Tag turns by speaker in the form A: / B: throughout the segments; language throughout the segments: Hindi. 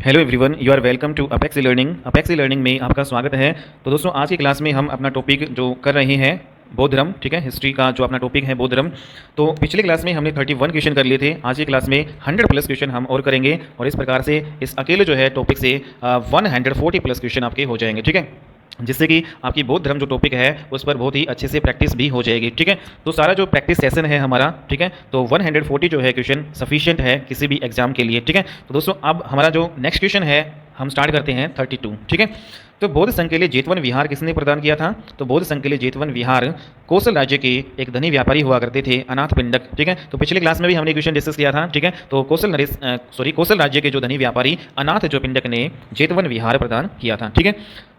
A: Hello everyone, you are welcome to Apex Learning. Apex Learning में आपका स्वागत है। तो दोस्तों, आज की क्लास में हम अपना टॉपिक जो कर रहे हैं बौद्ध धर्म, ठीक है, हिस्ट्री का जो अपना टॉपिक है बौद्ध धर्म। तो पिछले क्लास में हमने 31 क्वेश्चन कर लिए थे। आज की क्लास में 100 प्लस क्वेश्चन हम और करेंगे और इस प्रकार से इस अकेले जो है टॉपिक से 140 प्लस क्वेश्चन आपके हो जाएंगे, ठीक है, जिससे कि आपकी बौद्ध धर्म जो टॉपिक है उस पर बहुत ही अच्छे से प्रैक्टिस भी हो जाएगी, ठीक है। तो सारा जो प्रैक्टिस सेशन है हमारा, ठीक है, तो 140 जो है क्वेश्चन सफिशिएंट है किसी भी एग्जाम के लिए, ठीक है। तो दोस्तों, अब हमारा जो नेक्स्ट क्वेश्चन है हम स्टार्ट करते हैं 32, ठीक है। तो बौद्ध संघ के लिए जेतवन विहार किसने प्रदान किया था? तो बौद्ध संघ के लिए जेतवन विहार कौशल राज्य के एक धनी व्यापारी हुआ करते थे, अनाथ पिंडक, ठीक है। तो पिछले क्लास में भी हमने क्वेश्चन डिस्कस किया था, ठीक है। तो कौशल राज्य के जो धनी व्यापारी अनाथ जो पिंडक ने जेतवन विहार प्रदान किया था, ठीक है।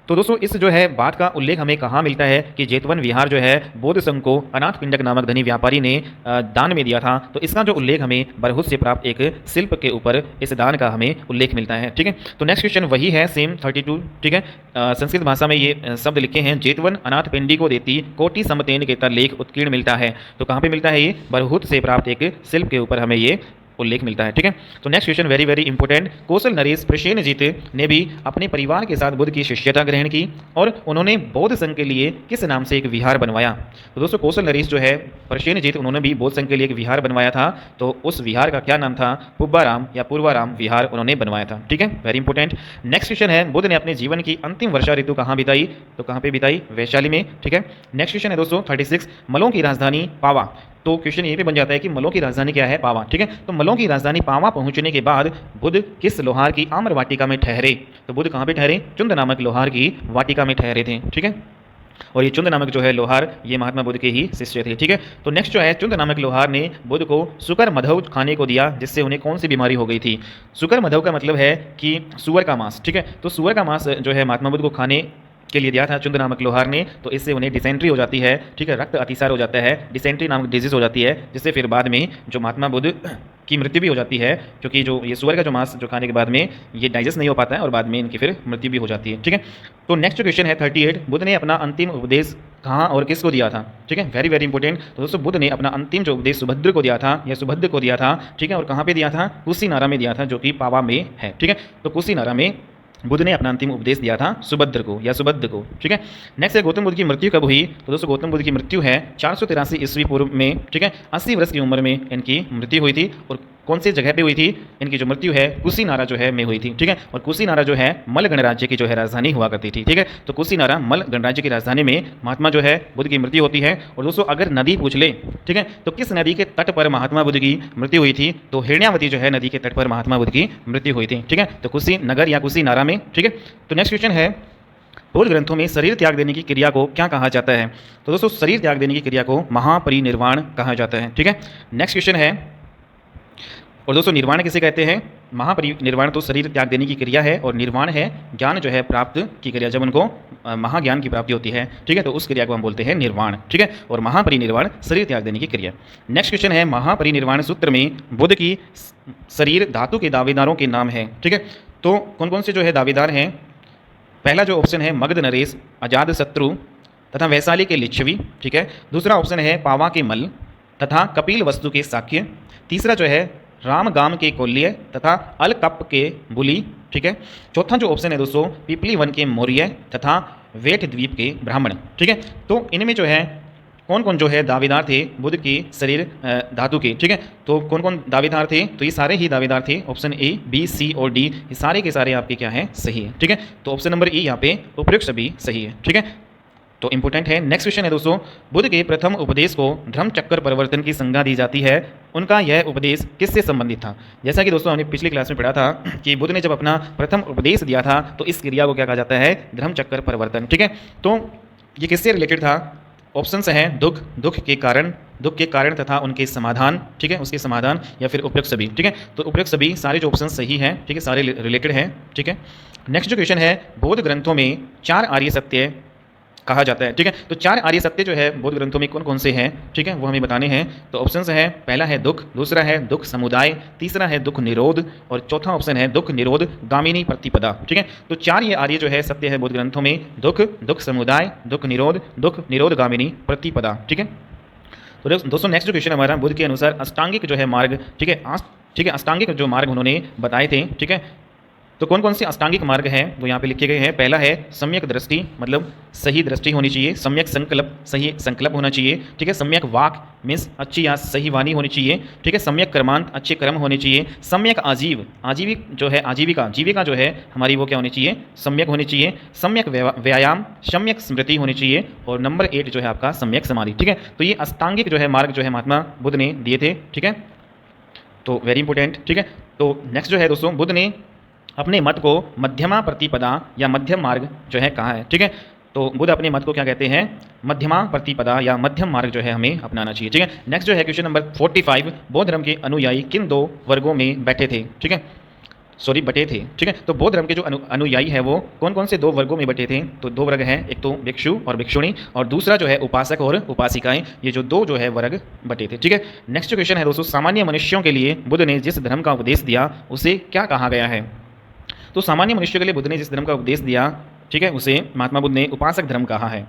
A: तो दोस्तों, इस जो है बात का उल्लेख हमें कहाँ मिलता है कि जेतवन विहार जो है बौद्ध संघ को अनाथ पिंडक नामक धनी व्यापारी ने दान में दिया था। तो इसका जो उल्लेख हमें बरहुत से प्राप्त एक शिल्प के ऊपर इस दान का हमें उल्लेख मिलता है, ठीक है। तो नेक्स्ट क्वेश्चन वही है, सेम 32, ठीक है। संस्कृत भाषा में ये शब्द लिखे हैं, जेतवन अनाथ पिंडी को देती कोटि समतेन के लेख उत्कीर्ण मिलता है। तो कहाँ पे मिलता है? ये बरहुत से प्राप्त एक शिल्प के ऊपर हमें ये उल्लेख मिलता है, ठीक है। तो next question very very important, Kaushal नरेश प्रसेनजीत ने भी अपने परिवार के साथ बुद्ध की शिष्यता ग्रहण की और उन्होंने बौद्ध संघ के लिए किस नाम से एक विहार बनवाया? तो दोस्तों, कौशल नरेश जो है प्रसेनजीत, उन्होंने भी बौद्ध संघ के लिए एक विहार बनवाया था। तो उस विहार का क्या नाम था? पुब्बाराम या पूर्वाराम विहार उन्होंने बनवाया था, ठीक है, वेरी इंपॉर्टेंट। नेक्स्ट क्वेश्चन है, बुद्ध ने अपने जीवन की अंतिम वर्षा ऋतु कहाँ बिताई? तो कहाँ पे बिताई? वैशाली में, ठीक है। नेक्स्ट क्वेश्चन है दोस्तों 36, मलों की राजधानी पावा। तो क्वेश्चन ये पे बन जाता है कि मलों की राजधानी क्या है? पावा, ठीक है। तो मलों की राजधानी पावा पहुंचने के बाद बुद्ध किस लोहार की आम्र वाटिका में ठहरे? तो बुद्ध कहाँ पे ठहरे? चुंद नामक लोहार की वाटिका में ठहरे थे, ठीक है। और ये चुंद नामक जो है लोहार, ये महात्मा बुद्ध के ही शिष्य थे, ठीक है। तो नेक्स्ट जो है, चुंद नामक लोहार ने बुद्ध को सुकर मधव खाने को दिया, जिससे उन्हें कौन सी बीमारी हो गई थी? सुकर मधव का मतलब है कि सुअर का मांस, ठीक है। तो सुअर का मांस जो है महात्मा बुद्ध को खाने के लिए दिया था चुंद नामक लोहार ने। तो इससे उन्हें डिसेंट्री हो जाती है, ठीक है, रक्त अतिसार हो जाता है, डिसेंट्री नामक डिजीज हो जाती है, जिससे फिर बाद में जो महात्मा बुद्ध की मृत्यु भी हो जाती है, क्योंकि जो ये सुअर का जो मांस जो खाने के बाद में ये डाइजेस्ट नहीं हो पाता है और बाद में इनकी फिर मृत्यु भी हो जाती है, ठीक है। तो नेक्स्ट क्वेश्चन है 38, बुद्ध ने अपना अंतिम उपदेश कहाँ और किसको दिया था? ठीक है, वेरी वेरी इंपॉर्टेंट। तो दोस्तों, बुद्ध ने अपना अंतिम जो उपदेश सुभद्र को दिया था, या सुभद्र को दिया था, ठीक है। और कहाँ पे दिया था? कुशीनारा में दिया था, जो कि पावा में है, ठीक है। तो कुशीनारा में बुद्ध ने अपना अंतिम उपदेश दिया था सुभद्र को या सुबद्ध को, ठीक है। नेक्स्ट है, गौतम बुद्ध की मृत्यु कब हुई? तो दोस्तों, गौतम बुद्ध की मृत्यु है 483 ईस्वी पूर्व में, ठीक है। 80 वर्ष की उम्र में इनकी मृत्यु हुई थी। और कौन सी जगह पे हुई थी? इनकी जो मृत्यु है कुशीनारा जो है में हुई थी, ठीक है। और कुशीनारा जो है मल गणराज्य की जो है राजधानी हुआ करती थी, ठीक है। तो कुशीनारा मल गणराज्य की राजधानी में महात्मा जो है बुद्ध की मृत्यु होती है। और दोस्तों, अगर नदी पूछ ले, ठीक है, तो किस नदी के तट पर महात्मा बुद्ध की मृत्यु हुई थी? तो हिरण्यावती जो है नदी के तट पर महात्मा बुद्ध की मृत्यु हुई थी, ठीक है। तो कुशीनगर या कुशीनारा में, ठीक है। तो नेक्स्ट क्वेश्चन है, बौद्ध ग्रंथों में शरीर त्याग देने की क्रिया को क्या कहा जाता है? तो दोस्तों, शरीर त्याग देने की क्रिया को महापरिनिर्वाण कहा जाता है, ठीक है। नेक्स्ट क्वेश्चन है, और दोस्तों, निर्वाण किसे कहते हैं? महापरिनिर्वाण तो शरीर त्याग देने की क्रिया है, और निर्वाण है ज्ञान जो है प्राप्त की क्रिया, जब उनको महाज्ञान की प्राप्ति होती है, ठीक है, तो उस क्रिया को हम बोलते हैं निर्वाण, ठीक है। और महापरिनिर्वाण शरीर त्याग देने की क्रिया। नेक्स्ट क्वेश्चन है, महापरिनिर्वाण सूत्र में बुद्ध की शरीर धातु के दावेदारों के नाम है, ठीक है। तो कौन कौन से जो है दावेदार हैं? पहला जो ऑप्शन है मगध नरेश, अजात शत्रु तथा वैशाली के लिच्छवी, ठीक है। दूसरा ऑप्शन है पावा के मल तथा कपिल वस्तु के शाक्य। तीसरा जो है रामगाम के कोल्य तथा अलकप के बुली, ठीक है। चौथा जो ऑप्शन है दोस्तों पिपली वन के मौर्य तथा वेठ द्वीप के ब्राह्मण, ठीक है। तो इनमें जो है कौन कौन जो है दावेदार थे बुद्ध की शरीर धातु के, ठीक है। तो कौन कौन दावेदार थे? तो ये सारे ही दावेदार थे, ऑप्शन ए, बी, सी और डी, ये सारे के सारे आपके क्या है? सही है, ठीक है। तो ऑप्शन नंबर ई यहाँ पे उपयुक्त सभी सही है, ठीक है। तो इंपॉर्टेंट है। नेक्स्ट क्वेश्चन है दोस्तों, बुद्ध के प्रथम उपदेश को धर्म चक्कर परिवर्तन की संज्ञा दी जाती है, उनका यह उपदेश किससे संबंधित था? जैसा कि दोस्तों हमने पिछली क्लास में पढ़ा था कि बुद्ध ने जब अपना प्रथम उपदेश दिया था तो इस क्रिया को क्या कहा जाता है? धर्म चक्कर परिवर्तन, ठीक है। तो ये किससे रिलेटेड था? ऑप्शंस हैं दुख के कारण तथा उनके समाधान, ठीक है, उसके समाधान, या फिर उपयुक्त सभी, ठीक है। तो उपयुक्त सभी सारे जो ऑप्शन सही हैं, ठीक है, सारे रिलेटेड हैं, ठीक है। नेक्स्ट जो क्वेश्चन है, बौद्ध ग्रंथों में 4 आर्य सत्य कहा जाता है, ठीक है। तो 4 आर्य सत्य जो है बौद्ध ग्रंथों में कौन कौन से हैं, ठीक है, वो हमें बताने हैं। तो ऑप्शंस हैं, पहला है दुख, दूसरा है दुख समुदाय, तीसरा है दुख निरोध, और चौथा ऑप्शन है दुख निरोध गामिनी प्रतिपदा, ठीक है। तो 4 ये आर्य जो है सत्य है बौद्ध ग्रंथों में, दुख समुदाय, दुख निरोध गामिनी प्रतिपदा, ठीक है। तो दोस्तों, नेक्स्ट जो क्वेश्चन हमारा, बुद्ध के अनुसार अष्टांगिक जो है मार्ग, ठीक है, अष्टांगिक जो मार्ग उन्होंने बताए थे, ठीक है, तो कौन कौन से अष्टांगिक मार्ग हैं वो यहाँ पे लिखे गए हैं। पहला है सम्यक दृष्टि, मतलब सही दृष्टि होनी चाहिए। सम्यक संकल्प, सही संकल्प होना चाहिए। ठीक है। सम्यक वाक मीन्स अच्छी या सही वाणी होनी चाहिए। ठीक है। सम्यक कर्मांत, अच्छे कर्म होने चाहिए। सम्यक आजीव, आजीविक जो है आजीविका, जीविका जो है हमारी वो क्या होनी चाहिए, सम्यक होनी चाहिए। सम्यक व्यायाम, सम्यक स्मृति होनी चाहिए। और नंबर 8 जो है आपका सम्यक समाधि। ठीक है। तो ये अष्टांगिक जो है मार्ग जो है महात्मा बुद्ध ने दिए थे। ठीक है। तो वेरी इंपॉर्टेंट। ठीक है। तो नेक्स्ट जो है दोस्तों, बुद्ध ने अपने मत को मध्यमा प्रतिपदा या मध्यम मार्ग जो है कहा है। ठीक है। तो बुद्ध अपने मत को क्या कहते हैं, मध्यमा प्रतिपदा या मध्यम मार्ग जो है हमें अपनाना चाहिए। ठीक है। नेक्स्ट जो है क्वेश्चन नंबर 45, बौद्ध धर्म के अनुयायी किन 2 वर्गों में बैठे थे। ठीक है, सॉरी बटे थे। ठीक है। तो बौद्ध धर्म के जो अनुयायी है वो कौन कौन से 2 वर्गों में बटे थे। तो 2 वर्ग हैं, एक तो भिक्षु और भिक्षुणी, और दूसरा जो है उपासक और उपासिकाएं। ये जो 2 जो है वर्ग बटे थे। ठीक है। नेक्स्ट क्वेश्चन है दोस्तों, सामान्य मनुष्यों के लिए बुद्ध ने जिस धर्म का उपदेश दिया उसे क्या कहा गया है। तो सामान्य मनुष्य के लिए बुद्ध ने जिस धर्म का उपदेश दिया, ठीक है, उसे महात्मा बुद्ध ने उपासक धर्म कहा है।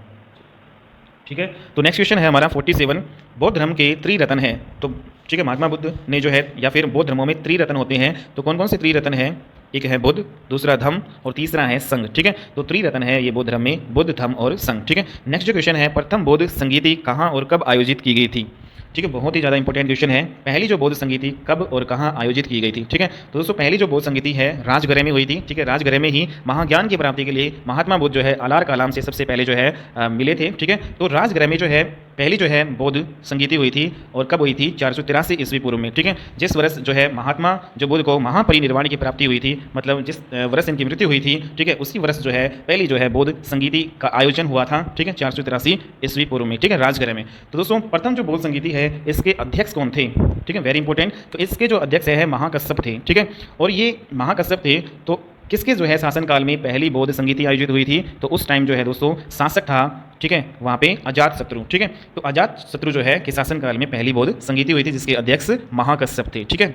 A: ठीक है। तो नेक्स्ट क्वेश्चन है हमारा 47, बौद्ध धर्म के त्रिरत्न है। तो ठीक है, महात्मा बुद्ध ने जो है या फिर बौद्ध धर्मों में त्रिरत्न होते हैं। तो कौन कौन से त्रिरत्न हैं, एक है बुद्ध, दूसरा धम्म और तीसरा है संघ। ठीक है। तो त्रिरत्न है ये बौद्ध धर्म में, बुद्ध, धम्म और संघ। ठीक है। नेक्स्ट जो क्वेश्चन है, प्रथम बौद्ध संगीति कहाँ और कब आयोजित की गई थी। ठीक है, बहुत ही ज़्यादा इंपॉर्टेंट क्वेश्चन है। पहली जो बौद्ध संगीति कब और कहाँ आयोजित की गई थी। ठीक है। तो दोस्तों पहली जो बौद्ध संगीति है राजगृह में हुई थी। ठीक है। राजगृह में ही महाज्ञान की प्राप्ति के लिए महात्मा बुद्ध जो है अलार कालाम से सबसे पहले जो है मिले थे। ठीक है। तो राजगृह में जो है पहली जो है बौद्ध संगीति हुई थी और कब हुई थी, 483 ईस्वी पूर्व में। ठीक है। जिस वर्ष जो है महात्मा जो बुद्ध को महापरिनिर्वाण की प्राप्ति हुई थी, मतलब जिस वर्ष इनकी मृत्यु हुई थी, ठीक है, उसी वर्ष जो है पहली जो है बौद्ध संगीति का आयोजन हुआ था। ठीक है, 483 ईस्वी पूर्व में। ठीक है, राजगृह में। तो दोस्तों प्रथम जो बौद्ध संगीति है इसके अध्यक्ष कौन थे। ठीक है, वेरी इंपॉर्टेंट। तो इसके जो अध्यक्ष है महाकश्यप थे। ठीक है। और ये महाकश्यप थे तो किसके जो है शासनकाल में पहली बौद्ध संगीति आयोजित हुई थी। तो उस टाइम जो है दोस्तों शासक था, ठीक है, वहाँ पे अजातशत्रु। ठीक है। तो अजातशत्रु जो है कि शासनकाल में पहली बौद्ध संगीति हुई थी जिसके अध्यक्ष महाकश्यप थे। ठीक है।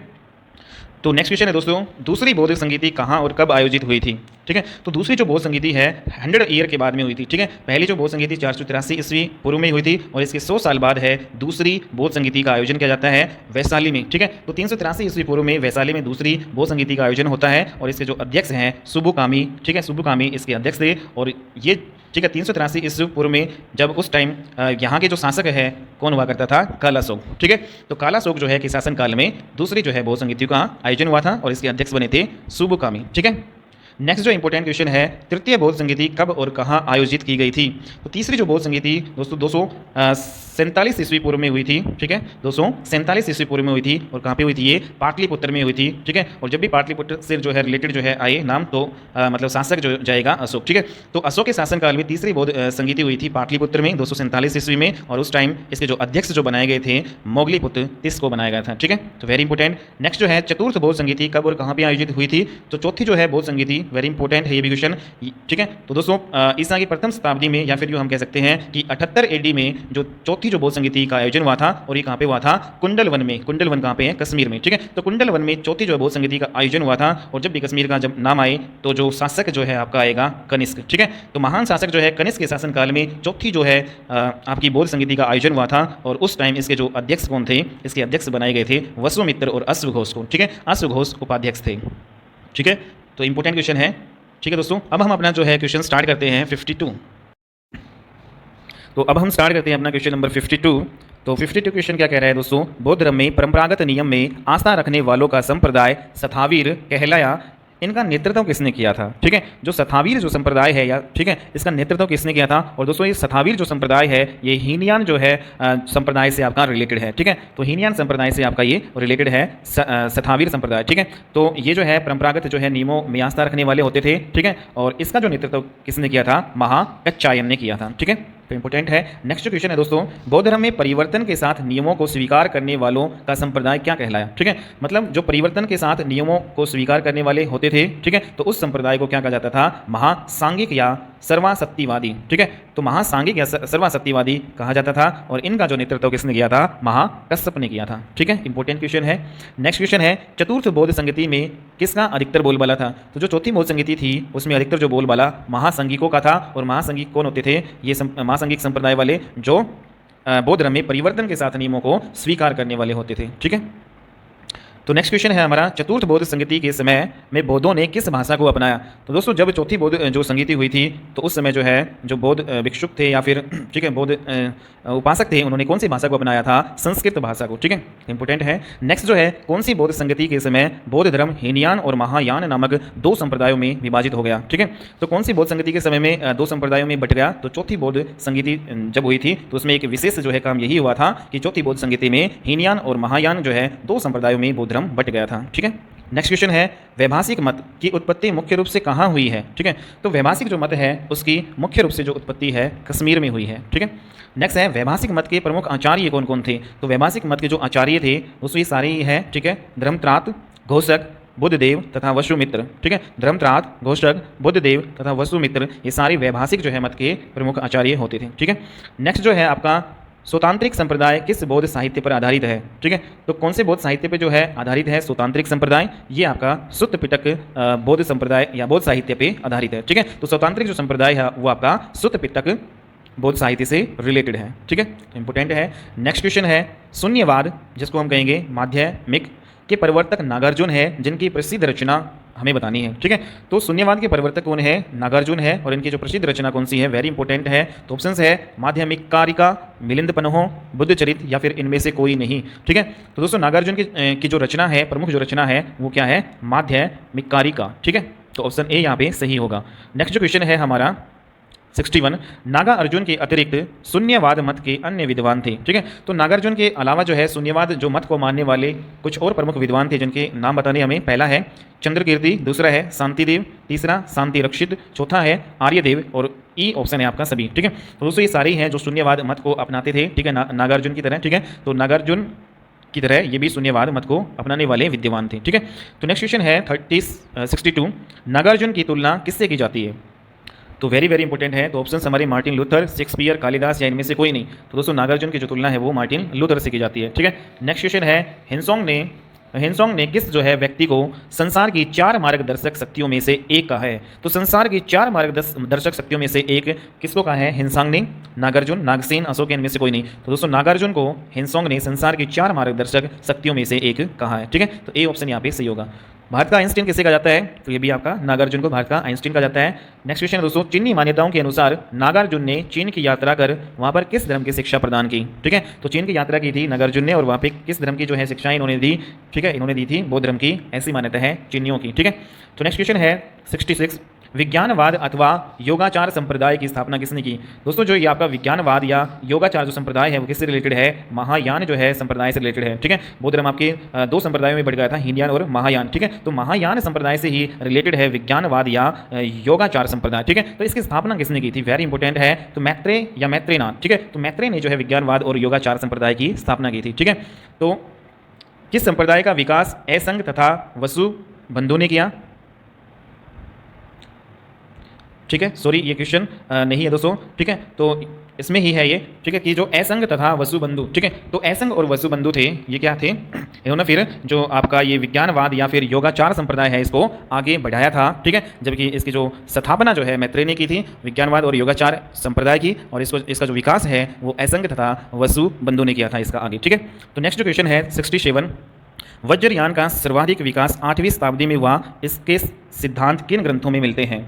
A: तो नेक्स्ट क्वेश्चन है दोस्तों, दूसरी बौद्ध संगीति कहाँ और कब आयोजित हुई थी। ठीक है। तो दूसरी जो बौद्ध संगीति है 100 ईयर के बाद में हुई थी। ठीक है। पहली जो बौद्ध संगीति 483 ईस्वी पूर्व में हुई थी और इसके 100 साल बाद है दूसरी बौद्ध संगीति का आयोजन किया जाता है वैशाली में। ठीक है। तो 383 ईस्वी पूर्व में वैशाली में दूसरी बौद्ध संगीति का आयोजन होता है और इसके जो अध्यक्ष हैं सुबुकामी। ठीक है, सुबुकामी इसके अध्यक्ष थे। और ये ठीक है 383 ईस्वी पूर्व में जब उस टाइम यहाँ के जो शासक है कौन हुआ करता था, कालाशोक। ठीक है। तो कालाशोक जो है कि शासनकाल में दूसरी जो है बौद्ध संगीति का आयोजन हुआ था और इसके अध्यक्ष बने थे सुबुकामी। ठीक है। नेक्स्ट जो इंपॉर्टेंट क्वेश्चन है, तृतीय बौद्ध संगीति कब और कहाँ आयोजित की गई थी। तो तीसरी जो बौद्ध संगीति दोस्तों 247 ईस्वी पूर्व में हुई थी। ठीक है, 247 ईस्वी पूर्व में हुई थी और कहाँ पे हुई थी, ये पाटलिपुत्र में हुई थी। ठीक है। और जब भी पाटलिपुत्र से जो है रिलेटेड जो है आए नाम तो मतलब शासक जो जाएगा अशोक। ठीक है। तो अशोक के शासनकाल में तीसरी बौद्ध संगीति हुई थी पाटलिपुत्र में 247 ईस्वी में और उस टाइम इसके जो अध्यक्ष जो बनाए गए थे मोगलीपुत्र तिस को बनाया गया था। ठीक है। तो वेरी इंपॉर्टेंट। नेक्स्ट जो है चतुर्थ बौद्ध संगीति कब और कहाँ पे आयोजित हुई थी। तो चौथी जो है बौद्ध संगीति वेरी इंपॉर्टेंट है ये भी क्वेश्चन। ठीक है। तो दोस्तों ईसा की प्रथम शताब्दी में या फिर जो हम कह सकते हैं कि 78 एडी में जो चौथी जो बौद्ध संगीति का आयोजन हुआ था और ये कहाँ पे हुआ था, कुंडल वन में। कुंडल वन कहाँ पे है, कश्मीर में। ठीक है। तो कुंडल वन में चौथी जो बौद्ध संगीति का आयोजन हुआ था और जब भी कश्मीर का जब नाम आए तो जो शासक जो है आपका आएगा कनिष्क। ठीक है। तो महान शासक जो है कनिष्क के शासनकाल में चौथी जो है आपकी बौद्ध संगीति का आयोजन हुआ था और उस टाइम इसके जो अध्यक्ष कौन थे, इसके अध्यक्ष बनाए गए थे वसुमित्र और अश्वघोष को। ठीक है, अश्वघोष उपाध्यक्ष थे। ठीक है। तो इंपॉर्टेंट क्वेश्चन है। ठीक है दोस्तों, अब हम अपना जो है क्वेश्चन स्टार्ट करते हैं 52। तो अब हम स्टार्ट करते हैं अपना क्वेश्चन नंबर 52। तो 52 क्वेश्चन क्या कह रहा है दोस्तों, बौद्ध धर्म में परंपरागत नियम में आस्था रखने वालों का संप्रदाय सथावीर कहलाया, इनका नेतृत्व किसने किया था। ठीक है। जो सथावीर जो संप्रदाय है या ठीक है इसका नेतृत्व किसने किया था। और दोस्तों ये सथावीर जो संप्रदाय है ये हीनयान जो है संप्रदाय से आपका रिलेटेड है। ठीक है। तो हीनयान संप्रदाय से आपका ये रिलेटेड है सथावीर संप्रदाय। ठीक है। तो ये जो है परंपरागत जो है नियमों में आस्था रखने वाले होते थे। ठीक है। और इसका जो नेतृत्व किसने किया था, महाकच्चायन ने किया था। ठीक है। तो इंपॉर्टेंट है। नेक्स्ट क्वेश्चन है दोस्तों, बौद्ध धर्म में परिवर्तन के साथ नियमों को स्वीकार करने वालों का संप्रदाय क्या कहलाया। ठीक है। मतलब जो परिवर्तन के साथ नियमों को स्वीकार करने वाले होते थे, ठीक है, तो उस संप्रदाय को क्या कहा जाता था, महासांगिक या सर्वासत्तिवादी। ठीक है। तो महासांगिक या सर्वासत्तिवादी कहा जाता था और इनका जो नेतृत्व किसने किया था, महाकश्यप ने किया था। ठीक है। इंपॉर्टेंट क्वेश्चन है। नेक्स्ट क्वेश्चन है, चतुर्थ बौद्ध संगीति में किसका अधिकतर बोलबाला था। तो जो चौथी बौद्ध संगीति थी उसमें अधिकतर जो बोलबाला महासंगिकों का था। और महासंगिक कौन होते थे, ये महासंगिक संप्रदाय वाले जो बौद्ध धर्म में परिवर्तन के साथ नियमों को स्वीकार करने वाले होते थे। ठीक है। तो नेक्स्ट क्वेश्चन है हमारा, चतुर्थ बौद्ध संगति के समय में बौद्धों ने किस भाषा को अपनाया। तो दोस्तों जब चौथी बौद्ध जो संगति हुई थी तो उस समय जो है जो बौद्ध भिक्षुक थे या फिर ठीक है बौद्ध उपासक थे, उन्होंने कौन सी भाषा को अपनाया था, संस्कृत भाषा को। ठीक है, इंपॉर्टेंट है। नेक्स्ट जो है, कौन सी बौद्ध संगति के समय बौद्ध धर्म हीनयान और महायान नामक दो संप्रदायों में विभाजित हो गया। ठीक है, तो कौन सी बौद्ध संगति के समय में दो संप्रदायों में बट गया, तो चौथी बौद्ध संगति जब हुई थी तो उसमें एक विशेष जो है काम यही हुआ था कि चौथी बौद्ध संगति में हीनयान और महायान जो है दो संप्रदायों में बौद्ध धर्म बट गया था। ठीक है, नेक्स्ट क्वेश्चन है, वैभाषिक मत की उत्पत्ति मुख्य रूप से कहाँ हुई है। ठीक है, तो वैभाषिक जो मत है उसकी मुख्य रूप से जो उत्पत्ति है कश्मीर में हुई है। ठीक है, नेक्स्ट है, वैभाषिक मत के प्रमुख आचार्य कौन कौन थे। तो वैभाषिक मत के जो आचार्य थे उसमें सारे ही है। ठीक है, धर्मत्रात, घोषक, बुद्धदेव तथा वसुमित्र। ठीक है, धर्मत्रात, घोषक, बुद्धदेव तथा वसुमित्र ये सारे वैभाषिक जो है मत के प्रमुख आचार्य होते थे। ठीक है, नेक्स्ट जो है आपका, स्वतांत्रिक संप्रदाय किस बौद्ध साहित्य पर आधारित है। ठीक है, तो कौन से बौद्ध साहित्य पर जो है आधारित है स्वतांत्रिक संप्रदाय, ये आपका सुत्त पिटक बौद्ध संप्रदाय या बौद्ध साहित्य पे आधारित है। ठीक है, तो स्वतांत्रिक जो संप्रदाय है वो आपका सुत्त पिटक बौद्ध साहित्य से रिलेटेड है। ठीक है, इंपोर्टेंट है। नेक्स्ट क्वेश्चन है, शून्यवाद जिसको हम कहेंगे माध्यमिक के प्रवर्तक नागार्जुन है, जिनकी प्रसिद्ध रचना हमें बतानी है। ठीक है, तो शून्यवाद के प्रवर्तक कौन है, नागार्जुन है, और इनकी जो प्रसिद्ध रचना कौन सी है, वेरी इंपॉर्टेंट है। तो ऑप्शंस है माध्यमिक कारिका, मिलिंद पन्हो, बुद्ध चरित या फिर इनमें से कोई नहीं। ठीक है, तो दोस्तों नागार्जुन की जो रचना है, प्रमुख जो रचना है वो क्या है, माध्यमिक कारिका। ठीक है, तो ऑप्शन ए यहाँ पे सही होगा। नेक्स्ट जो क्वेश्चन है हमारा 61, नागार्जुन के अतिरिक्त शून्यवाद मत के अन्य विद्वान थे। ठीक है, तो नागार्जुन के अलावा जो है शून्यवाद जो मत को मानने वाले कुछ और प्रमुख विद्वान थे जिनके नाम बताने हमें। पहला है चंद्रकीर्ति, दूसरा है शांतिदेव, तीसरा शांति रक्षित, चौथा है आर्यदेव और ई ऑप्शन है आपका सभी। ठीक है, तो दोस्तों ये सारे ही हैं जो शून्यवाद मत को अपनाते थे। ठीक है, नागार्जुन की तरह। ठीक है, तो नागार्जुन की तरह ये भी शून्यवाद मत को अपनाने वाले विद्वान थे। ठीक है, तो नेक्स्ट क्वेश्चन है 62, नागार्जुन की तुलना किससे की जाती है। तो वेरी वेरी इंपॉर्टेंट है। तो ऑप्शन हमारे मार्टिन लूथर, शेक्सपियर, कालिदास या इनमें से कोई नहीं। तो दोस्तों नागार्जुन की जो तुलना है वो मार्टिन लूथर से की जाती है। ठीक है, नेक्स्ट क्वेश्चन है, हिंसोंग ने किस जो है व्यक्ति को संसार की 4 मार्गदर्शक शक्तियों में से एक कहा है। तो संसार की 4 मार्गदर्शक शक्तियों में से एक किसको कहा है, हिंसोंग ने, नागार्जुन, नागसेन, अशोक इनमें से कोई नहीं। तो दोस्तों नागार्जुन को हिंसोंग ने संसार की 4 मार्गदर्शक शक्तियों में से एक कहा है। ठीक है, तो ए ऑप्शन यहाँ पे सही होगा। भारत का आइंस्टीन किसे कहा जाता है, तो ये भी आपका नागार्जुन को भारत का आइंस्टीन कहा जाता है। नेक्स्ट क्वेश्चन दोस्तों, चीनी मान्यताओं के अनुसार नागार्जुन ने चीन की यात्रा कर वहाँ पर किस धर्म की शिक्षा प्रदान की। ठीक है, तो चीन की यात्रा की थी नागार्जुन ने और वहाँ पे किस धर्म की जो है शिक्षाएं इन्होंने दी। ठीक है, इन्होंने दी थी बौद्ध धर्म की, ऐसी मान्यता है चीनियों की। ठीक है, तो नेक्स्ट क्वेश्चन है 66, विज्ञानवाद अथवा योगाचार संप्रदाय की स्थापना किसने की। दोस्तों जो ये आपका विज्ञानवाद या योगाचार जो संप्रदाय है वो किससे रिलेटेड है, महायान जो है संप्रदाय से रिलेटेड है। ठीक है, बौद्ध धर्म आपके 2 संप्रदायों में बढ़ गया था, हीनयान और महायान। ठीक है, तो महायान संप्रदाय से ही रिलेटेड है विज्ञानवाद या योगाचार संप्रदाय। ठीक है, तो इसकी स्थापना किसने की थी, वेरी इंपॉर्टेंट है। तो मैत्रेय या मैत्रेयनाथ। ठीक है, तो मैत्रेय ने जो है विज्ञानवाद और योगाचार संप्रदाय की स्थापना की थी। ठीक है, तो किस संप्रदाय का विकास असंग तथा वसु बंधु ने किया। ठीक है, सॉरी ये क्वेश्चन नहीं है दोस्तों। ठीक है, तो इसमें ही है ये। ठीक है, कि जो असंग तथा वसुबंधु। ठीक है, तो असंग और वसुबंधु थे, ये क्या थे, इन्होंने फिर जो आपका ये विज्ञानवाद या फिर योगाचार संप्रदाय है इसको आगे बढ़ाया था। ठीक है, जबकि इसकी जो स्थापना जो है मैत्रेय ने की थी विज्ञानवाद और योगाचार संप्रदाय की, और इसका जो विकास है वो असंग तथा वसुबंधु ने किया था इसका आगे। ठीक है, तो नेक्स्ट क्वेश्चन है 67, वज्रयान का सर्वाधिक विकास 8वीं शताब्दी में हुआ, इसके सिद्धांत किन ग्रंथों में मिलते हैं।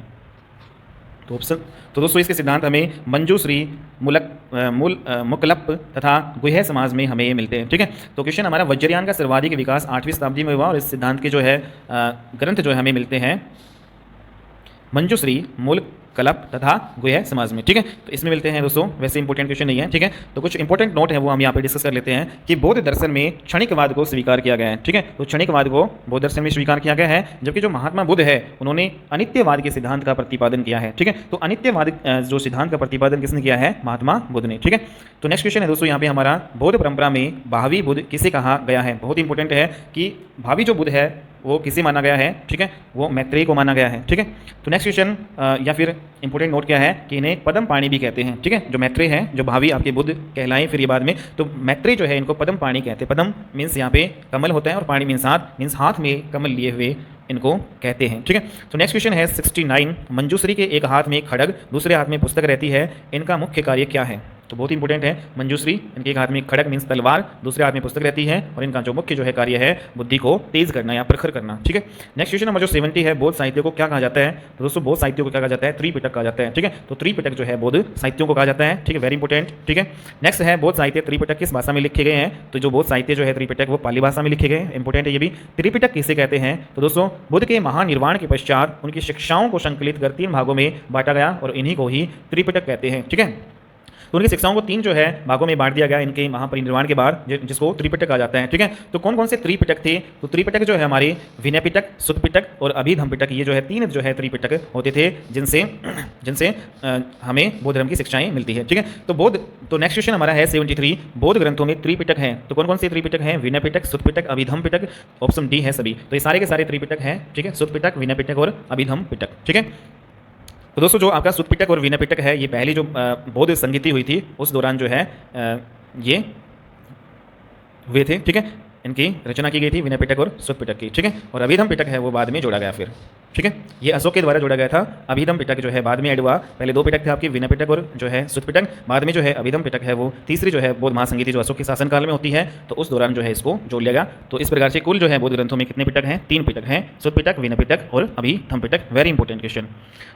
A: तो ऑप्शन, तो दोस्तों इसके सिद्धांत हमें मंजूश्री, मुकलप तथा गुह्य समाज में हमें ये मिलते हैं। ठीक है, तो क्वेश्चन हमारा वज्रयान का सर्वाधिक विकास 8वीं शताब्दी में हुआ और इस सिद्धांत के जो है ग्रंथ जो है हमें मिलते हैं मंजूश्री, कलप तथा गुह्य समाज में। ठीक है, तो इसमें मिलते हैं दोस्तों, वैसे इंपॉर्टेंट क्वेश्चन नहीं है। ठीक है, तो कुछ इंपॉर्टेंट नोट है वो हम यहाँ पे डिस्कस कर लेते हैं कि बौद्ध दर्शन में क्षणिकवाद को स्वीकार किया गया है। ठीक है, तो क्षणिकवाद को बौद्ध दर्शन में स्वीकार किया गया है, जबकि जो महात्मा बुद्ध है उन्होंने अनित्यवाद के सिद्धांत का प्रतिपादन किया है। ठीक है, तो अनित्यवाद जो सिद्धांत का प्रतिपादन किसने किया है, महात्मा बुद्ध ने। ठीक है, तो नेक्स्ट क्वेश्चन है दोस्तों यहाँ पे हमारा, बौद्ध परंपरा में भावी बुद्ध किसे कहा गया है। बहुत इंपॉर्टेंट है कि भावी जो बुद्ध है वो किसे माना गया है। ठीक है, वो मैत्रेय को माना गया है। ठीक है, तो नेक्स्ट क्वेश्चन या फिर इंपॉर्टेंट नोट क्या है कि इन्हें पद्म पाणी भी कहते हैं। ठीक है, जो मैत्रेय है, जो भावी आपके बुद्ध कहलाएं फिर ये बाद में, तो मैत्रेय जो है इनको पद्म पाणी कहते हैं। पद्म मीन्स यहाँ पे कमल होता है और पाणी मीन्स हाथ, मीन्स हाथ में कमल लिए हुए इनको कहते हैं। ठीक है, तो नेक्स्ट क्वेश्चन है 69, मंजूश्री के एक हाथ में खड्ग, दूसरे हाथ में पुस्तक रहती है, इनका मुख्य कार्य क्या है। तो बहुत ही इंपॉर्टेंट है। मंजूश्री, इनके एक हाथ में खड़ग मीन्स तलवार, दूसरे हाथ में पुस्तक रहती है और इनका जो मुख्य जो है कार्य है बुद्धि को तेज करना या प्रखर करना। ठीक है, नेक्स्ट क्वेश्चन नंबर जो 70 है, बौद्ध साहित्य को क्या कहा जाता है? तो दोस्तों बौद्ध साहित्य को क्या कहा जाता है? त्रिपिटक कहा जाता है। ठीक है, तो त्रिपिटक जो है बौद्ध साहित्यों को कहा जाता है। ठीक है, वेरी इंपॉर्टेंट। ठीक है, नेक्स्ट है बौद्ध साहित्य त्रिपिटक किस भाषा में लिखे गए हैं? तो जो बौद्ध साहित्य जो है त्रिपिटक वो पाली भाषा में लिखे गए हैं। इंपॉर्टेंट है ये भी। त्रिपिटक किसे कहते हैं? तो दोस्तों बुद्ध के महानिर्वाण के पश्चात उनकी शिक्षाओं को संकलित कर 3 भागों में बांटा गया और इन्हीं को ही त्रिपिटक कहते हैं। ठीक है, तो उनकी शिक्षाओं को 3 जो है भागों में बांट दिया गया इनके महापरिनिर्वाण के बाद, जिसको त्रिपिटक कहा जाता है। ठीक है, तो कौन कौन से त्रिपिटक थे? तो त्रिपिटक जो है हमारे विनय पिटक, सुत्त पिटक और अभिधम्म पिटक, ये जो है 3 जो है त्रिपिटक होते थे जिनसे हमें बौद्ध धर्म की शिक्षाएं मिलती है। ठीक है, तो नेक्स्ट क्वेश्चन हमारा है 73, बौद्ध ग्रंथों में त्रिपिटक हैं। तो कौन कौन से त्रिपिटक हैं? विनय पिटक, सुत्त पिटक, अभिधम्म पिटक, ऑप्शन डी है सभी। तो ये सारे के सारे त्रिपिटक हैं। ठीक है, सुत्त पिटक, विनय पिटक और अभिधम्म पिटक। ठीक है, तो दोस्तों जो आपका सुत्त पिटक और विनय पिटक है, ये पहली जो बौद्ध संगीति हुई थी उस दौरान जो है ये हुए थे। ठीक है, इनकी रचना की गई थी विनय पिटक और सुत्त पिटक की। ठीक है, और अभिधम्म पिटक है वो बाद में जोड़ा गया फिर। ठीक है, ये अशोक के द्वारा जोड़ा गया था। अभिधम्म पिटक जो है बाद में ऐड हुआ। पहले 2 पिटक थे आपकी, विनय पिटक और जो है सुत्त पिटक। बाद में जो है अभिधम्म पिटक है वो तीसरी जो है बौद्ध महासंगीति जो अशोक के शासनकाल में होती है, तो उस दौरान जो है इसको जोड़ लिया गया। तो इस प्रकार से कुल जो है बौद्ध ग्रंथों में कितने पिटक हैं? 3 पिटक हैं, सुत्त पिटक, विनय पिटक और Abhidhamma Pitaka. Very important question.